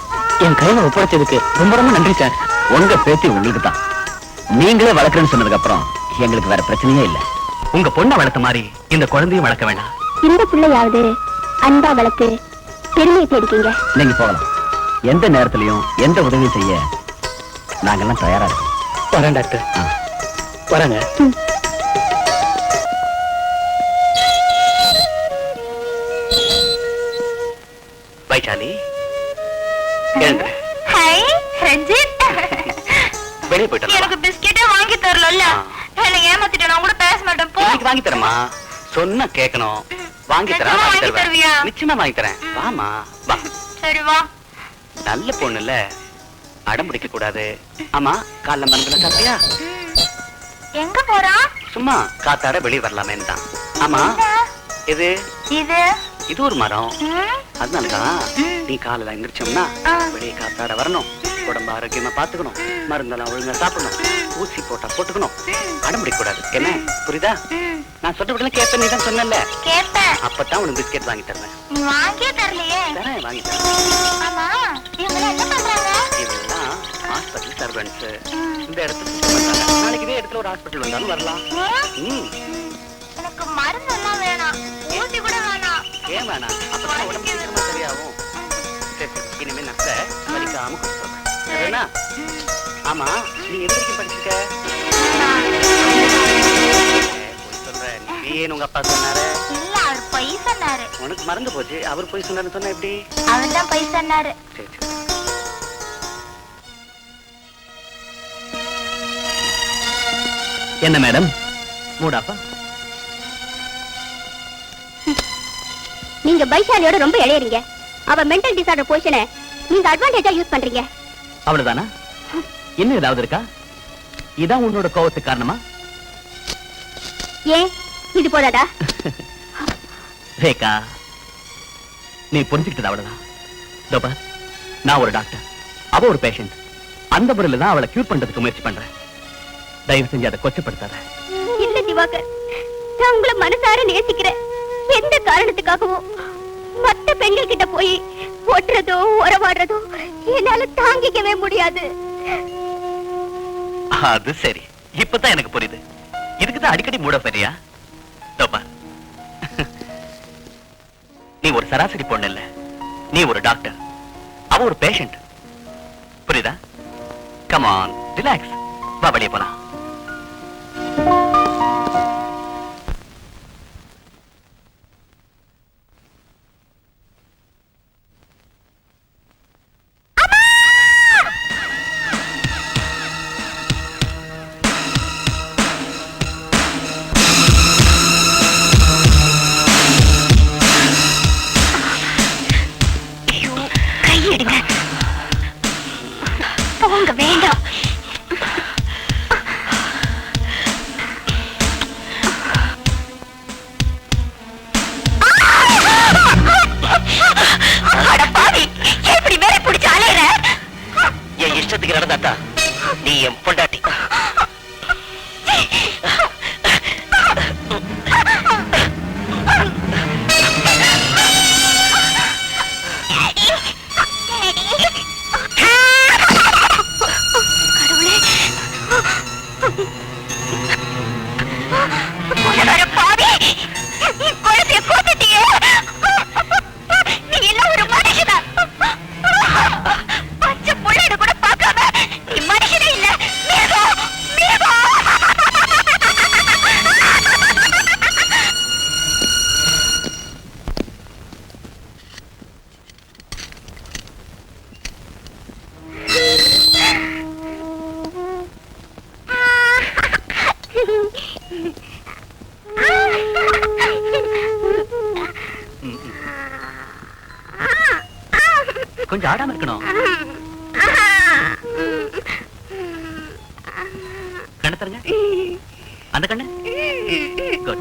என் கையில ஒப்படைச்சதுக்கு ரொம்ப ரொம்ப நன்றி சார். உங்க பேத்தி உங்களுக்கு தான். நீங்களே வளர்க்குறேன்னு சொன்னதுக்கு அப்புறம் எங்களுக்கு வேற பிரச்சனையே இல்ல. உங்க பொண்ணை வளர்த்த மாதிரி இந்த குழந்தையும் வளர்க்க வேண்டாம். இந்த பிள்ளையாவது அன்பா வளர்த்து பெருமையை தேடிக்கீங்க. நீங்க போகலாம். எந்த நேரத்திலையும் எந்த உதவியும் செய்ய நாங்கெல்லாம் தயாரா இருக்கோம். வரேன் டாக்டர். வரேங்க. வைஷாலி, எழுந்து. ஹாய் ரஞ்சித். வெளியே போயிட்டு எனக்கு பிஸ்கெட்டே வாங்கி தரல. என்ன ஏமாத்திட்ட, நான் கூட பேச மாட்டேன் போ. வாங்கி தரமா? சொன்னா கேட்கணும். வாங்கி தரேன். வாங்கி தருவியா? நிச்சயமா வாங்கி தரேன். வாமா வா. சரி வா. நல்ல பொண்ணு இல்ல, அடம் பிடிக்க கூடாது. ஆமா, காலைல மருந்துல சாப்பிட்டியா? எங்க போறா? சும்மா காத்தாட வெளியே வரலாமே தான். ஆமா, இது இது இது ஒரு மரம். அதனாலதான் நீ காலையில எந்திரிச்சோம்னா வெளியே காத்தாட வரணும். உடம்பு ஆரோக்கியமா பாத்துக்கணும். மருந்தெல்லாம் ஒழுங்கா சாப்பிடணும். ஊசி போட்டா போட்டுக்கணும். அடம் பிடிக்க கூடாது. என்ன புரியுதா? நான் சொல்றபடி கேட்பேன். நீ தான் சொன்னல. கேப்பேன். அப்பதான் உனக்கு பிஸ்கெட் வாங்கி தருவேன். நீ வாங்கியே தரலையே. தரேன், வாங்கி தரேன். ஆமா, இவங்க என்ன பண்றாங்க? இவங்கெல்லாம் ஹாஸ்பிட்டல் சர்வெண்ட்ஸ். இந்த இடத்துல சுத்தம் பண்றாங்க. நாளைக்கு இதே இடத்துல ஒரு ஹாஸ்பிட்டல் வந்தாலும் வரலாம். எனக்கு மருந்து எல்லாம் வேணாம், ஊசி கூட வேணாம். ஏன் வேணாம்? அப்பதான் உடம்பு சீக்கிரமா சரியாகும். சரி சரி, இனிமே நஷ்ட வலிக்காம கொடுத்துருவேன். சரிண்ணா? ஆமா, நீ எது வரைக்கும் படிச்சிருக்க? போய் சொல்ற. நீ ஏன் உங்க அப்பா சொன்னாரு? இல்ல, அவர் பொய் சொன்னாரு. உனக்கு மறந்து போச்சு. அவர் போய் சொன்னாருன்னு சொன்னா எப்படி? அவன் தான் பொய் சொன்னாரு. சரி சரி. என்ன மேடம்? மூடாப்பா. நீங்க பைசாலியோட ரொம்ப இளையறீங்க. அவ மென்டல் டிசார்டர் பொசிஷனை நீங்க அட்வான்டேஜா யூஸ் பண்றீங்க. அவ்வளவுதானா? இன்னும் ஏதாவது இருக்கா? இதான் உன்னோட கோவத்துக்கு காரணமா? ஏன் இது போதாடா? ரேகா, நீ புரிஞ்சுக்கிட்டது அவ்வளவுதான். தோபா, நான் ஒரு டாக்டர், அவ ஒரு பேஷண்ட். அந்த முறையில தான் அவளை கியூர் பண்றதுக்கு முயற்சி பண்றேன். தயவு செஞ்சு அதை கொச்சப்படுத்தாத. இல்ல திவாகர், நான் உங்களை மனசார நேசிக்கிறேன். எந்த காரணத்துக்காகவும் மத்த பெண்கள் கிட்ட போய் ஒட்டுறதோ உறவாடுறதோ என்னால தாங்கிக்கவே முடியாது. அது சரி, இப்பதான் எனக்கு புரியுது. இதுக்குதான் அடிக்கடி மூட சரியா? தோபா, நீ ஒரு சராசரி பொண்ணு இல்ல, நீ ஒரு டாக்டர், அவ ஒரு பேஷண்ட். புரியுதா? Come on, relax. வா, வெளியே போலாம். கையெடுங்க, போங்க, வேண்டாம். எப்படி வேலை பிடிச்சு அலையிற? என் இஷ்டத்துக்கு நடந்தாத்தா நீ என் பொண்டாட்டி. கொஞ்சம் ஆடாம இருக்கணும். கண்ணு தருங்க. அந்த கண்ணு. Good.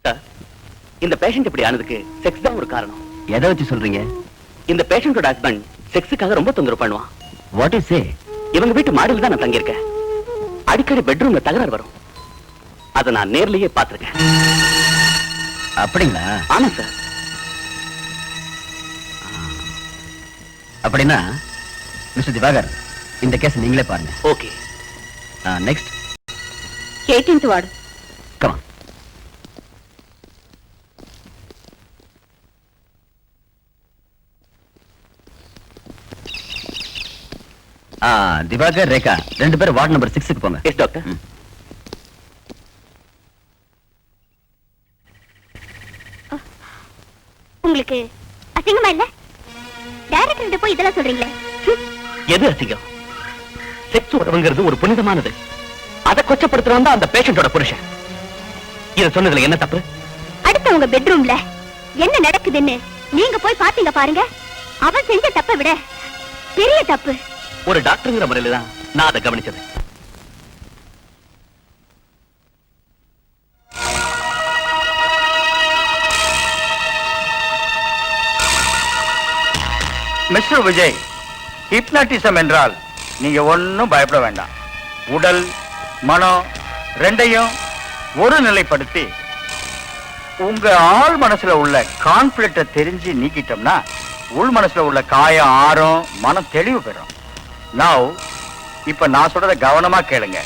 சார், இந்த பேஷண்ட் இப்படி ஆனதுக்கு செக்ஸ் தான் ஒரு காரணம். எதை வச்சு சொல்றீங்க? இந்த பேஷண்டோட ஹஸ்பண்ட் செக்ஸுக்காக ரொம்ப தொந்தரவு பண்ணுவான். வாட் இஸ் சே? இவங்க வீட்டு மாடியில் தான் நான் தங்கியிருக்கேன். அடிக்கடி பெட்ரூம்ல தகராறு வரும். அதை நான் நேர்லயே பார்த்திருக்கேன். அப்படிங்களா? ஆமா சார். அப்படின்னா மிஸ்டர் திவாகர், இந்த கேஸ் நீங்களே பாருங்க. Okay. Next 18th ward. Come on. Diwakar, Rekha, ரெண்டு பேரும் வார்டு நம்பர் 6க்கு போங்க. Yes doctor. உங்களுக்கு அசிங்கமா இல்ல? டைரக்டர் கிட்ட போய் இதெல்லாம் சொல்றீங்களே. எது அசிங்கம்? செக்ஸ் உறவுங்கிறது ஒரு புனிதமானது. அதை கொச்சப்படுத்துறவன் தான் அந்த பேஷண்டோட புருஷன். இத சொன்னதுல என்ன தப்பு? அடுத்து உங்க பெட்ரூம்ல என்ன நடக்குதுன்னு நீங்க போய் பாத்தீங்க பாருங்க. அவன் செஞ்ச தப்பை விட பெரிய தப்பு. ஒரு டாக்டர்ங்கிற முறையில தான் நான் அதை கவனிச்சது. மிஸ்டர் விஜய், ஹிப்னாட்டிசம் என்றால் நீங்க ஒன்னும் பயப்பட வேண்டாம். உடல் மனம் ரெண்டையும் ஒரு நிலைப்படுத்தி உங்க ஆள் மனசுல உள்ள கான்ஃபிளிக்ட தெரிஞ்சு நீக்கிட்டோம்னா உள் மனசுல உள்ள காயம் ஆறும், மனம் தெளிவு பெறும். நவ் இப்ப நான் சொல்றத கவனமா கேளுங்க.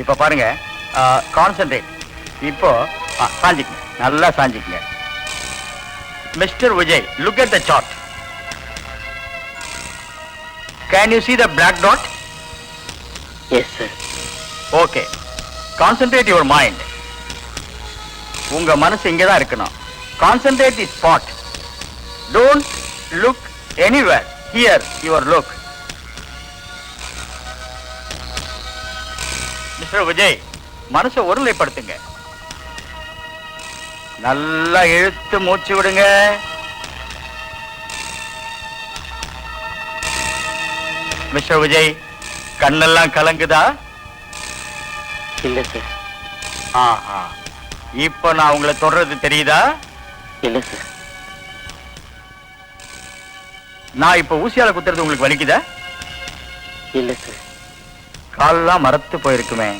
இப்ப பாருங்க, கான்சென்ட்ரேட். இப்போ சாஞ்சிக்குங்க, நல்லா சாஞ்சிக்குங்க. Mister Vijay, look at the chart. Can you see the black dot? Yes, sir. Okay. Concentrate your mind. உங்க மனசு இங்க தான் இருக்கணும். Concentrate the spot. Don't look anywhere. Here your look. Mr. Vijay, மனசை ஒருநிலைப்படுத்துங்க. நல்லா இழுத்து மூச்சு விடுங்க. மிஸ்டர் விஜய், கண்ணெல்லாம் கலங்குதா? இல்ல சார். ஆஹா, இப்ப நான் உங்களை தொடர்றது தெரியுதா? இல்ல சார். நான் இப்ப ஊசியால குத்துறது உங்களுக்கு வலிக்குதா? இல்ல சார். காலெல்லாம் மரத்து போயிருக்குமே,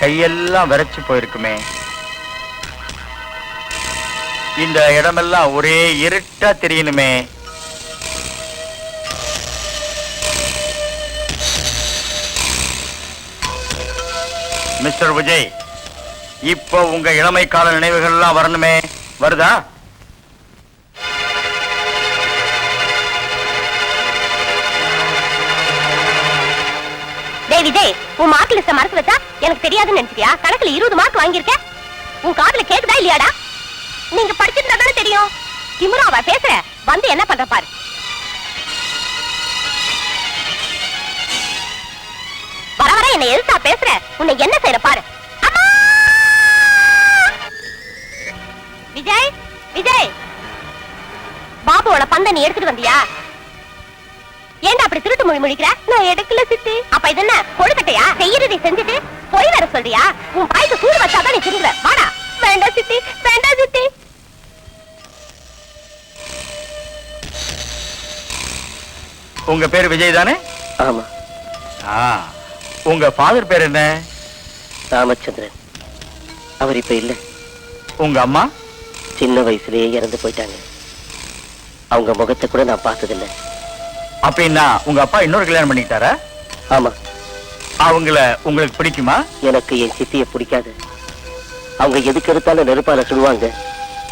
கையெல்லாம் விரைச்சு போயிருக்குமே, இந்த இடமெல்லாம் ஒரே இருட்டா தெரியணுமே. மிஸ்டர் விஜய், இப்போ உங்க இளமை கால நினைவுகள் எல்லாம் வரணுமே, வருதா? விஜய், உன் மார்க் லிஸ்ட மறந்து வச்சா எனக்கு தெரியாதுன்னு நினைச்சியா? கணக்குல 20 மார்க் வாங்கியிருக்க. உன் காதுல கேக்குதா இல்லையாடா? நீங்க படிச்சிருந்தா தானே தெரியும். திமுறாவா பேசுற? வந்து என்ன பண்ற பாரு. வர வர என்ன எதிர்த்தா பேசுற? உன்னை என்ன செய்யற பாரு. விஜய், விஜய், பாபுவோட பந்த நீ எடுத்துட்டு வந்தியா? ஏண்டா அப்படி திருட்டு மொழி முழிக்கிற? நான் எடுக்கல சித்தி. அப்ப இது என்ன கொழுக்கட்டையா? செய்யறதை செஞ்சுட்டு போய் வர சொல்றியா? உன் பாய்க்கு சூடு வச்சாதான் நீ திருடுற. வாடா. வேண்டாம் சித்தி, வேண்டாம் சித்தி. உங்க பேர் விஜய் தானே? ஆமா. உங்க ஃபாதர் பேர் என்ன? ராமச்சந்திரன். அவர் இப்ப இல்ல. உங்க அம்மா? சின்ன வயசுலயே இறந்து போயிட்டாங்க. அவங்க முகத்தை கூட நான் பார்த்ததில்லை. அப்படின்னா உங்க அப்பா இன்னொரு கல்யாணம் பண்ணிட்டாரா? ஆமா. அவங்கள உங்களுக்கு பிடிக்குமா? எனக்கு என் சித்திய பிடிக்காது. அவங்க எதுக்கு எடுத்தாலும் நெருப்பால சுடுவாங்க,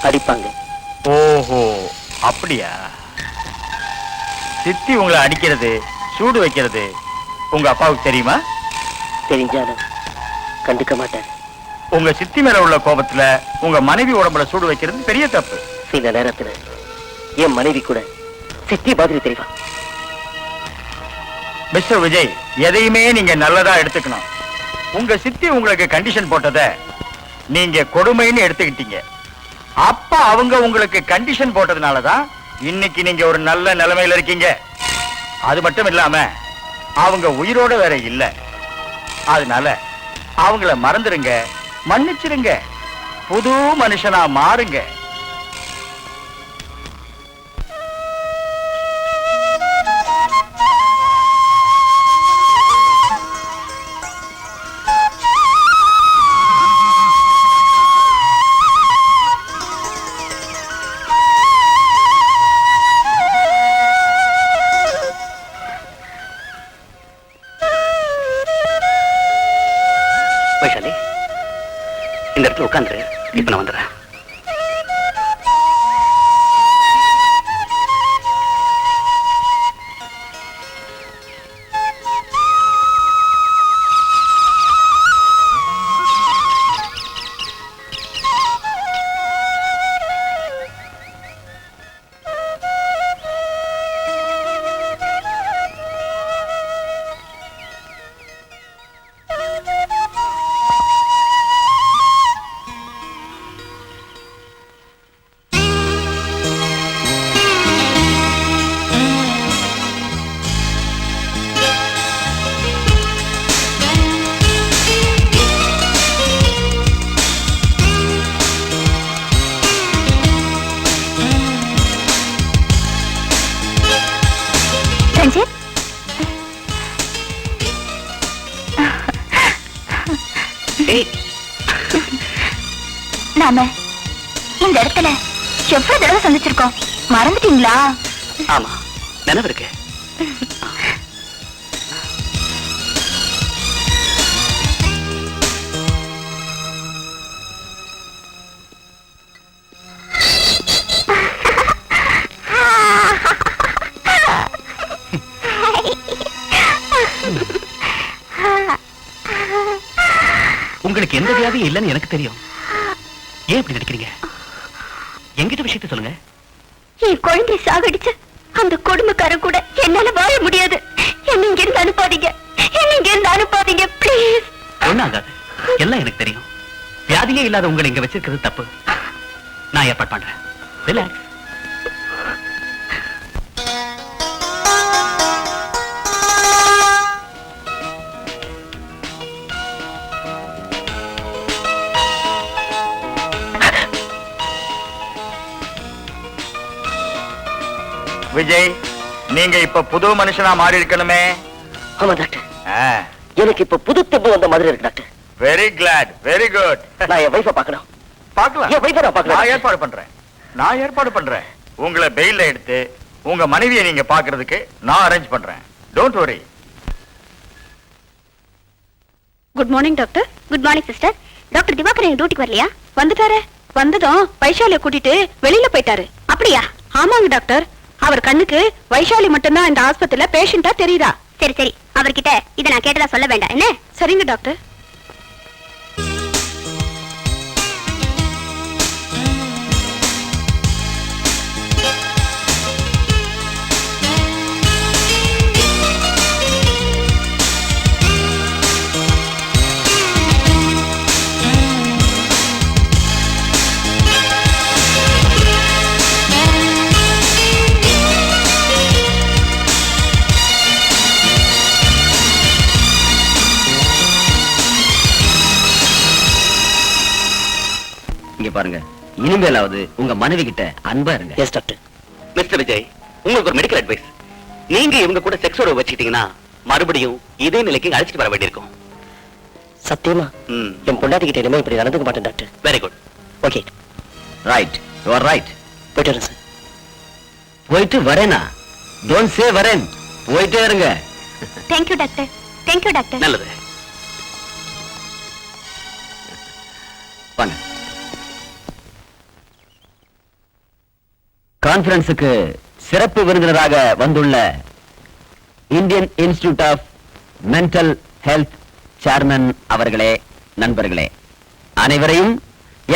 அடிப்பாங்க. ஓஹோ, அப்படியா? சித்தி உங்களை அடிக்கிறது, சூடு வைக்கிறது உங்க அப்பாவுக்கு தெரியுமா? தெரிஞ்சாலும் கண்டுக்க மாட்டார். உங்க சித்தி மேல உள்ள கோபத்துல உங்க மனைவி உடம்புல சூடு வைக்கிறது பெரிய தப்பு. சில நேரத்துல என் மனைவி கூட சித்தி மாதிரி தெரிவா. மிஸ்டர் விஜய், எதையுமே நீங்க நல்லதா எடுத்துக்கணும். உங்க சித்தி உங்களுக்கு கண்டிஷன் போட்டத நீங்க கொடுமைன்னு எடுத்துக்கிட்டீங்க. அப்ப அவங்க உங்களுக்கு கண்டிஷன் போட்டதுனாலதான் இன்னைக்கு நீங்க ஒரு நல்ல நிலைமையில இருக்கீங்க. அது மட்டும் இல்லாம அவங்க உயிரோட வேற இல்ல. அதனால அவங்கள மறந்துருங்க, மன்னிச்சிருங்க, புது மனுஷனா மாறுங்க. வைஷாலி, இந்த இடத்துல உட்காந்துரு. இப்ப நான் வந்துடுறேன். நாம இந்த இடத்துல எவ்வளவு தடவை சந்திச்சிருக்கோம், மறந்துட்டீங்களா? ஆமா, நினைவு இருக்கு. உங்களுக்கு எந்த வியாதியும் இல்லைன்னு எனக்கு தெரியும். ஏன் இப்படி நடிக்கிறீங்க? என்கிட்ட விஷயத்தை சொல்லுங்க. என் குழந்தை சாகடிச்ச அந்த கொடுமைக்காரன் கூட என்னால வாழ முடியாது. என்ன இங்க இருந்து அனுப்பாதீங்க, என்ன இங்க இருந்து அனுப்பாதீங்க, பிளீஸ். ஒண்ணாகாது. எல்லாம் எனக்கு தெரியும். வியாதியே இல்லாத உங்களை இங்க வச்சிருக்கிறது தப்பு. நான் ஏற்பாடு பண்றேன். ரிலாக்ஸ். விஜய், நீங்க இப்ப புது மனுஷனா மாறி இருக்கணுமே. ஆமா டாக்டர், எனக்கு இப்ப புது தெம்பு வந்த மாதிரி இருக்கு doctor. Very glad, very good. நான் என் வைஃபை பார்க்கணும். பார்க்கலாம். என் வைஃபை நான் பார்க்கணும். நான் ஏற்பாடு பண்றேன். உங்களை பெயில்ல எடுத்து உங்க மனைவியை நீங்க பாக்குறதுக்கு நான் அரேஞ்ச் பண்றேன். Don't worry. Good morning doctor. Good morning sister. Doctor Divakar டியூட்டிக்கு வரலையா? வந்துட்டாரு. வந்ததும் வைஷாலியை கூட்டிட்டு வெளியில போயிட்டாரு. அப்படியா? ஆமாங்க டாக்டர். அவர் கண்ணுக்கு வைஷாலி மட்டும்தான் இந்த ஆஸ்பத்திரியில பேஷண்டா தெரியுதா? சரி சரி, அவர்கிட்ட இதை நான் கேட்டதா சொல்ல வேண்டாம் என்ன? சரிங்க டாக்டர். இங்க பாருங்க, இனிமேலாவது உங்க மனைவி கிட்ட அன்பா இருங்க. Yes doctor. மிஸ்டர் விஜய், உங்களுக்கு ஒரு மெடிக்கல் அட்வைஸ். நீங்க இவங்க கூட செக்ஸோட வச்சுக்கிட்டீங்கன்னா மறுபடியும் இதே நிலைக்கு அழைச்சிட்டு வர வேண்டியிருக்கும். சத்தியமா என் பொண்டாட்டி கிட்ட இனிமே இப்படி நடந்துக்க மாட்டேன் doctor. Very good. Okay. Right, you are right. போயிட்டு வரேன் சார். போயிட்டு வரேனா? டோன்ட் சே வரேன். போயிட்டே இருங்க. Thank you doctor. Thank you doctor. நல்லது. வாங்க. கான்ஃபரன்ஸுக்கு சிறப்பு விருந்தினராக வந்துள்ள Indian Institute of Mental Health chairman அவர்களே, நண்பர்களே, அனைவரையும்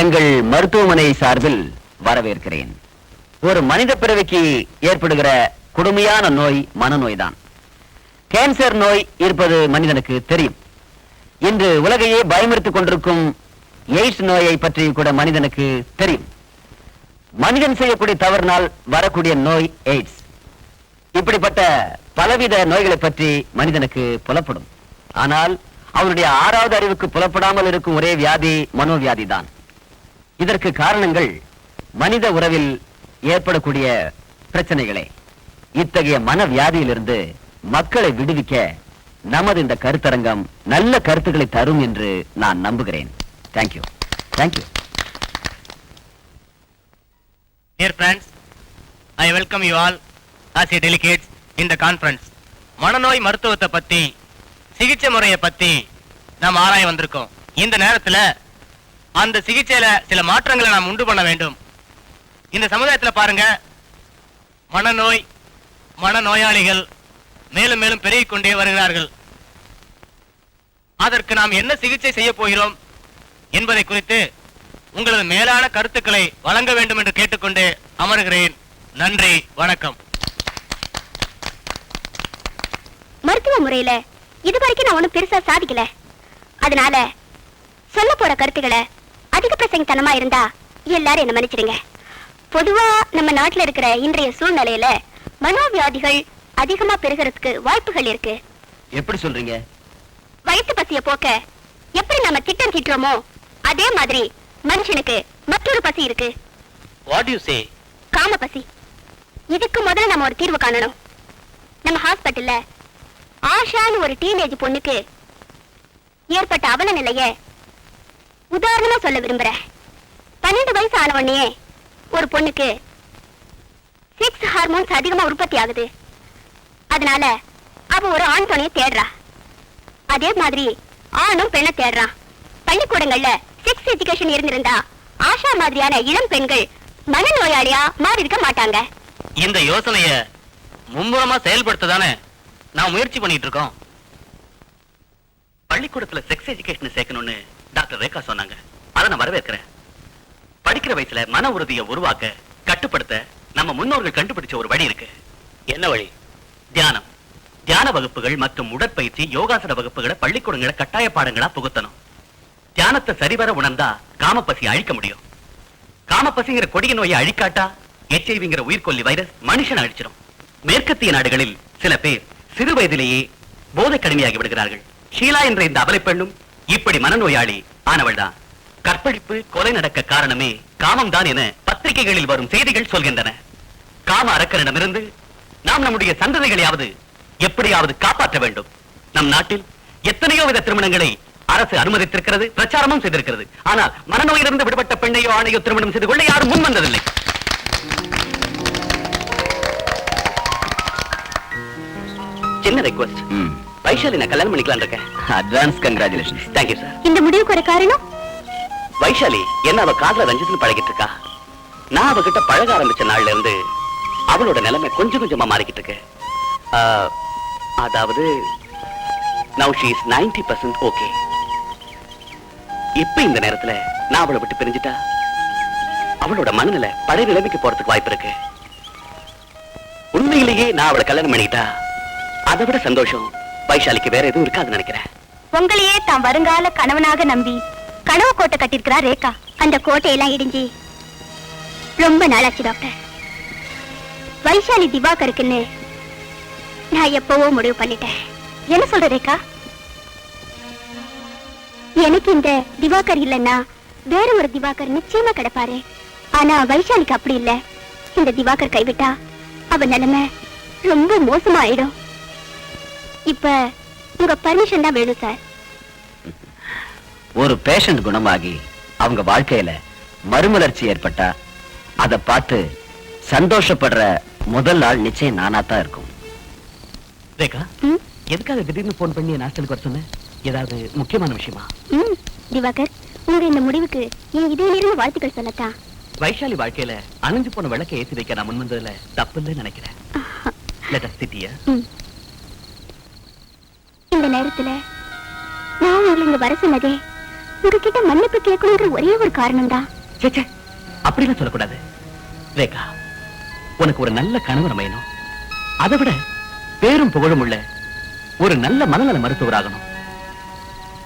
எங்கள் மருத்துவமனை சார்பில் வரவேற்கிறேன். ஒரு மனித பிறவிக்கு ஏற்படுகிற கொடுமையான நோய் மனநோய்தான். கேன்சர் நோய் இருப்பது மனிதனுக்கு தெரியும். இன்று உலகையே பயமுறுத்திக் கொண்டிருக்கும் எய்ட்ஸ் நோயை பற்றி கூட மனிதனுக்கு தெரியும். மனிதன் செய்யக்கூடிய தவறினால் வரக்கூடிய நோய் எய்ட்ஸ். இப்படிப்பட்ட பலவித நோய்களை பற்றி மனிதனுக்கு புலப்படும். ஆனால் அவனுடைய 6வது அறிவுக்கு புலப்படாமல் இருக்கும் ஒரே வியாதி மனோவியாதி தான். இதற்கு காரணங்கள் மனித உறவில் ஏற்படக்கூடிய பிரச்சனைகளே. இத்தகைய மனவியாதியிலிருந்து மக்களை விடுவிக்க நமது இந்த கருத்தரங்கம் நல்ல கருத்துக்களை தரும் என்று நான் நம்புகிறேன். Thank you. Thank you. Dear friends, I welcome you all as a delegates in the conference. மனநோய் மருத்துவத்தை பத்தி, சிகிச்சை முறையை பத்தி நாம் ஆராய வந்திருக்கோம். இந்த நேரத்துல அந்த சிகிச்சையில சில மாற்றங்களை நாம் உண்டு பண்ண வேண்டும். இந்த சமுதாயத்துல பாருங்க, மனநோய், மனநோயாளிகள் மேலும் மேலும் பெருகிக் கொண்டே வருகிறார்கள். அதற்கு நாம் என்ன சிகிச்சை செய்ய போகிறோம் என்பதை குறித்து உங்களது மேலான கருத்துக்களை வழங்க வேண்டும் என்று கேட்டுக்கொண்டு அமர்கிறேன். நன்றி, வணக்கம். மருத்துவ முறையில இதுவரைக்கும் நான் ஒண்ணும் பெருசா சாதிக்கல. அதனால சொல்ல போற கருத்துக்களை அதிக பிரசங்கத்தனமா இருந்தா எல்லாரும் என்ன மன்னிச்சிடுங்க. பொதுவா நம்ம நாட்டுல இருக்கிற இன்றைய சூழ்நிலையில மனோவியாதிகள் அதிகமா பெருகிறதுக்கு வாய்ப்புகள் இருக்கு. எப்படி சொல்றீங்க? வயிற்று பசிய போக்க எப்படி நம்ம திட்டம் தீட்டுறோமோ அதே மாதிரி மனுஷனுக்கு மற்றொரு பசி இருக்கு. What do you say? காம பசி. இதுக்கு முதல்ல நம்ம ஒரு தீர்வு காணணும். நம்ம ஹாஸ்பிட்டல்ல ஆஷான்னு ஒரு டீனேஜ் பொண்ணுக்கு ஏற்பட்ட அவல நிலைய உதாரணமா சொல்ல விரும்புறேன். 12 வயசு ஆன உடனே ஒரு பொண்ணுக்கு செக்ஸ் ஹார்மோன்ஸ் அதிகமா உற்பத்தி ஆகுது. அதனால அவ ஒரு ஆண் துணையை தேடுறா. அதே மாதிரி ஆணும் பெண்ணை தேடுறான். பள்ளிக்கூடங்கள்ல செக்ஸ் எஜுகேஷன் இருந்திருந்தா ஆஷா மாதிரியான இளம் பெண்கள் மனநோயாளியா மாறி இருக்க மாட்டாங்க. இந்த யோசனைய மும்முரமா செயல்படுத்ததானே நான் முயற்சி பண்ணிட்டு இருக்கோம். பள்ளிக்கூடத்துல செக்ஸ் எஜுகேஷன் சேர்க்கணும்னு டாக்டர் ரேகா சொன்னாங்க. அதை நான் வரவேற்கிறேன். படிக்கிற வயசுல மன உறுதியை உருவாக்க, கட்டுப்படுத்த நம்ம முன்னோர்கள் கண்டுபிடிச்ச ஒரு வழி இருக்கு. என்ன வழி? தியானம். தியான வகுப்புகள் மற்றும் உடற்பயிற்சி யோகாசன வகுப்புகளை பள்ளிக்கூடங்களை கட்டாய பாடங்களா புகுத்தணும். தியானத்தை சரிவர உணர்ந்தா காமப்பசி அழிக்க முடியும். காமப்பசிங்கிற கொடிய நோயை அழிக்காட்டா HIV உயிர்கொல்லி வைரஸ் மனுஷன் அழிச்சிடும். மேற்கத்திய நாடுகளில் சில பேர் சிறு வயதிலேயே போதை கடுமையாகி விடுகிறார்கள். ஷீலா என்ற இந்த அபலை பெண்ணும் இப்படி மனநோயாளி ஆனவள் தான். கற்பழிப்பு கொலை நடக்க காரணமே காமம் தான் என பத்திரிகைகளில் வரும் செய்திகள் சொல்கின்றன. காம அரக்கனிடமிருந்து நாம் நம்முடைய சந்ததிகளையாவது எப்படியாவது காப்பாற்ற வேண்டும். நம் நாட்டில் எத்தனையோ வித திருமணங்களை அரசு அனுமதித்திருக்கிறது, பிரச்சாரமும் செய்திருக்கிறது. ஆனால் மனநோயிலிருந்து விடுபட்ட பெண்ணையோ ஆணையோ திருமணம் செய்து கொள்ள யாரும் முன் வந்ததில்லை. சின்ன ரெக்வெஸ்ட், வைஷாலி நான் கல்யாணம் பண்ணிக்கலாம் இருக்கேன். Advance congratulations. Thank you sir. இந்த முடிவுக்கு ஒரு காரணம் வைஷாலி என்ன அவ காதல ரஞ்சித்னு பழகிட்டு இருக்கா. நான் அவகிட்ட பழக ஆரம்பிச்ச நாள்ல இருந்து அவளோட நிலைமை கொஞ்சம் கொஞ்சமா மாறிக்கிட்டு இருக்கு. அதாவது now she is 90% okay. இப்ப இந்த நேரத்துல நான் அவளை விட்டு பிரிஞ்சிட்டா அவளோட மனநிலை பழைய நிலைமைக்கு போறதுக்கு வாய்ப்பு இருக்கு. உண்மையிலேயே நான் அவளை கல்யாணம் பண்ணிட்டா அதை விட சந்தோஷம் வைஷாலிக்கு வேற எதுவும் இருக்காதுன்னு நினைக்கிறேன். உங்களையே தான் வருங்கால கணவனாக நம்பி கனவு கோட்டை கட்டிருக்கிறா ரேகா. அந்த கோட்டையெல்லாம் இடிஞ்சு ரொம்ப நாளாச்சு டாக்டர். வைஷாலி திவாகருக்குன்னு நான் எப்பவோ முடிவு பண்ணிட்டேன். என்ன சொல்ற ரேகா? எனக்கு இந்த திவாகர் இல்லைன்னா வேற ஒரு திவாகர் நிச்சயமா கிடைப்பாரு. ஆனா வைஷாலிக்கு அப்படி இல்ல. இந்த திவாகர் கைவிட்டா அவ நிலைமை ரொம்ப மோசமா ஆயிடும். இப்ப உங்க பர்மிஷன் தான் வேணும் சார். ஒரு பேஷண்ட் குணமாகி அவங்க வாழ்க்கையில மறுமலர்ச்சி ஏற்பட்டா அதை பார்த்து சந்தோஷப்படுற முதல் ஆள் நிச்சயம் நானா தான் இருக்கும். ரேகா, எதுக்காக திடீர்னு போன் பண்ணி ஹாஸ்டலுக்கு வர சொன்ன? ஏதாவது முக்கியமான விஷயமா? திவாகர், உங்க இந்த முடிவுக்கு என் இதையிலிருந்து வாழ்த்துக்கள் சொல்லத்தான். வைஷாலி வாழ்க்கையில அணைஞ்சு போன விளக்கை ஏற்றி வைக்க நான் முன் வந்ததுல தப்பு இல்லைன்னு நினைக்கிறேன். Let us sit here. இந்த நேரத்துல நான் உங்களை இங்க வர சொன்னதே உங்ககிட்ட மன்னிப்பு கேட்கணுங்கிற ஒரே ஒரு காரணம் தான். சேச்சே, அப்படிலாம் சொல்லக்கூடாது ரேகா. உனக்கு ஒரு நல்ல கணவர் அமையணும். அதை விட பேரும் புகழும் உள்ள ஒரு நல்ல மனநல மருத்துவராகணும்.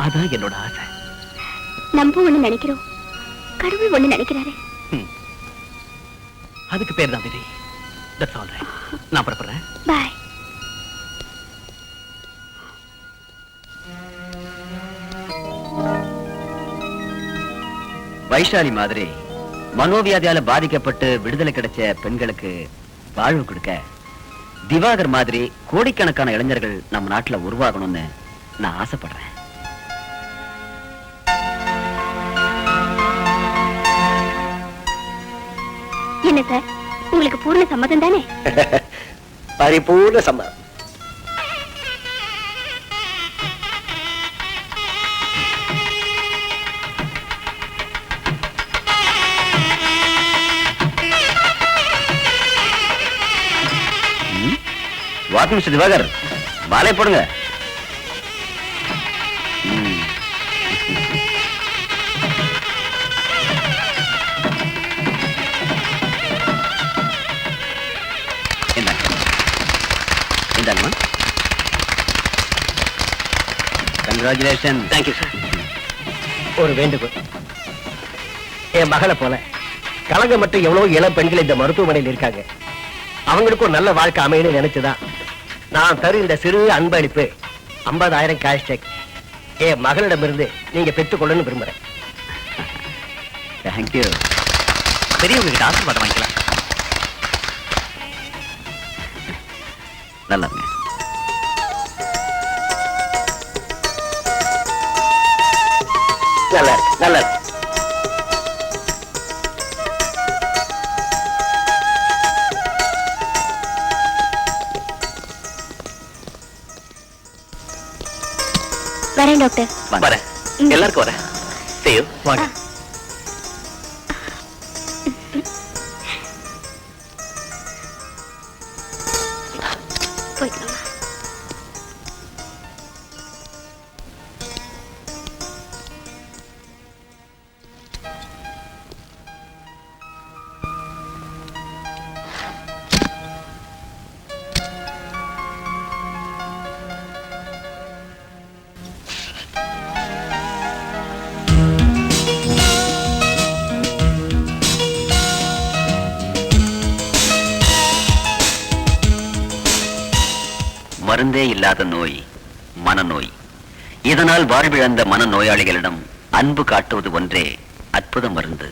அதான் என்னோட ஆசை. நம்ம ஒண்ணு நினைக்கிறோம், கடவுள் ஒண்ணு நினைக்கிறாரு. அதுக்கு பேர் தான் விதி. That's all right. நான் புறப்படுறேன். பாய். வைஷாலி மாதிரி மனோவியாதியால பாதிக்கப்பட்டு விடுதலை கிடைச்ச பெண்களுக்கு வாழ்வு கொடுக்க திவாகர் மாதிரி கோடிக்கணக்கான இளைஞர்கள் நம்ம நாட்டுல உருவாகணும்னு நான் ஆசைப்படுறேன். என்ன சார், உங்களுக்கு பூர்ண சம்மதம் தானே? பரிபூர்ண சம்மதம். வாக்கு மிஸ்டர் திவாகர், வாழை போடுங்க. கங்க்ராச்சுலேஷன். Thank you sir. ஒரு வேண்டுகோள், என் மகளை போல கலங்க மட்டும் எவ்வளவு இளம் பெண்கள் இந்த மருத்துவமனையில் இருக்காங்க. அவங்களுக்கு ஒரு நல்ல வாழ்க்கை அமையணும்னு நினைச்சுதான் நான் தரும் இந்த சிறு அன்பளிப்பு 50,000 கேஷ் செக் என் மகளிடமிருந்து நீங்க பெற்றுக்கொள்ளணும்னு விரும்புறேன். தேங்க்யூ. பெரியவங்க கிட்ட ஆசீர்வாதம் வாங்கிக்கலாம். நல்லா இருங்க. நல்லா இருக்கு, நல்லா இருக்கு. வரேன் டாக்டர். வரேன். எல்லாருக்கும் வரேன். See you. வாங்க. போய்க்கலாம். மருந்தே இல்லாத நோய் மனநோய். இதனால் வாழ்விழந்த மனநோயாளிகளிடம் அன்பு காட்டுவது ஒன்றே அற்புத மருந்து.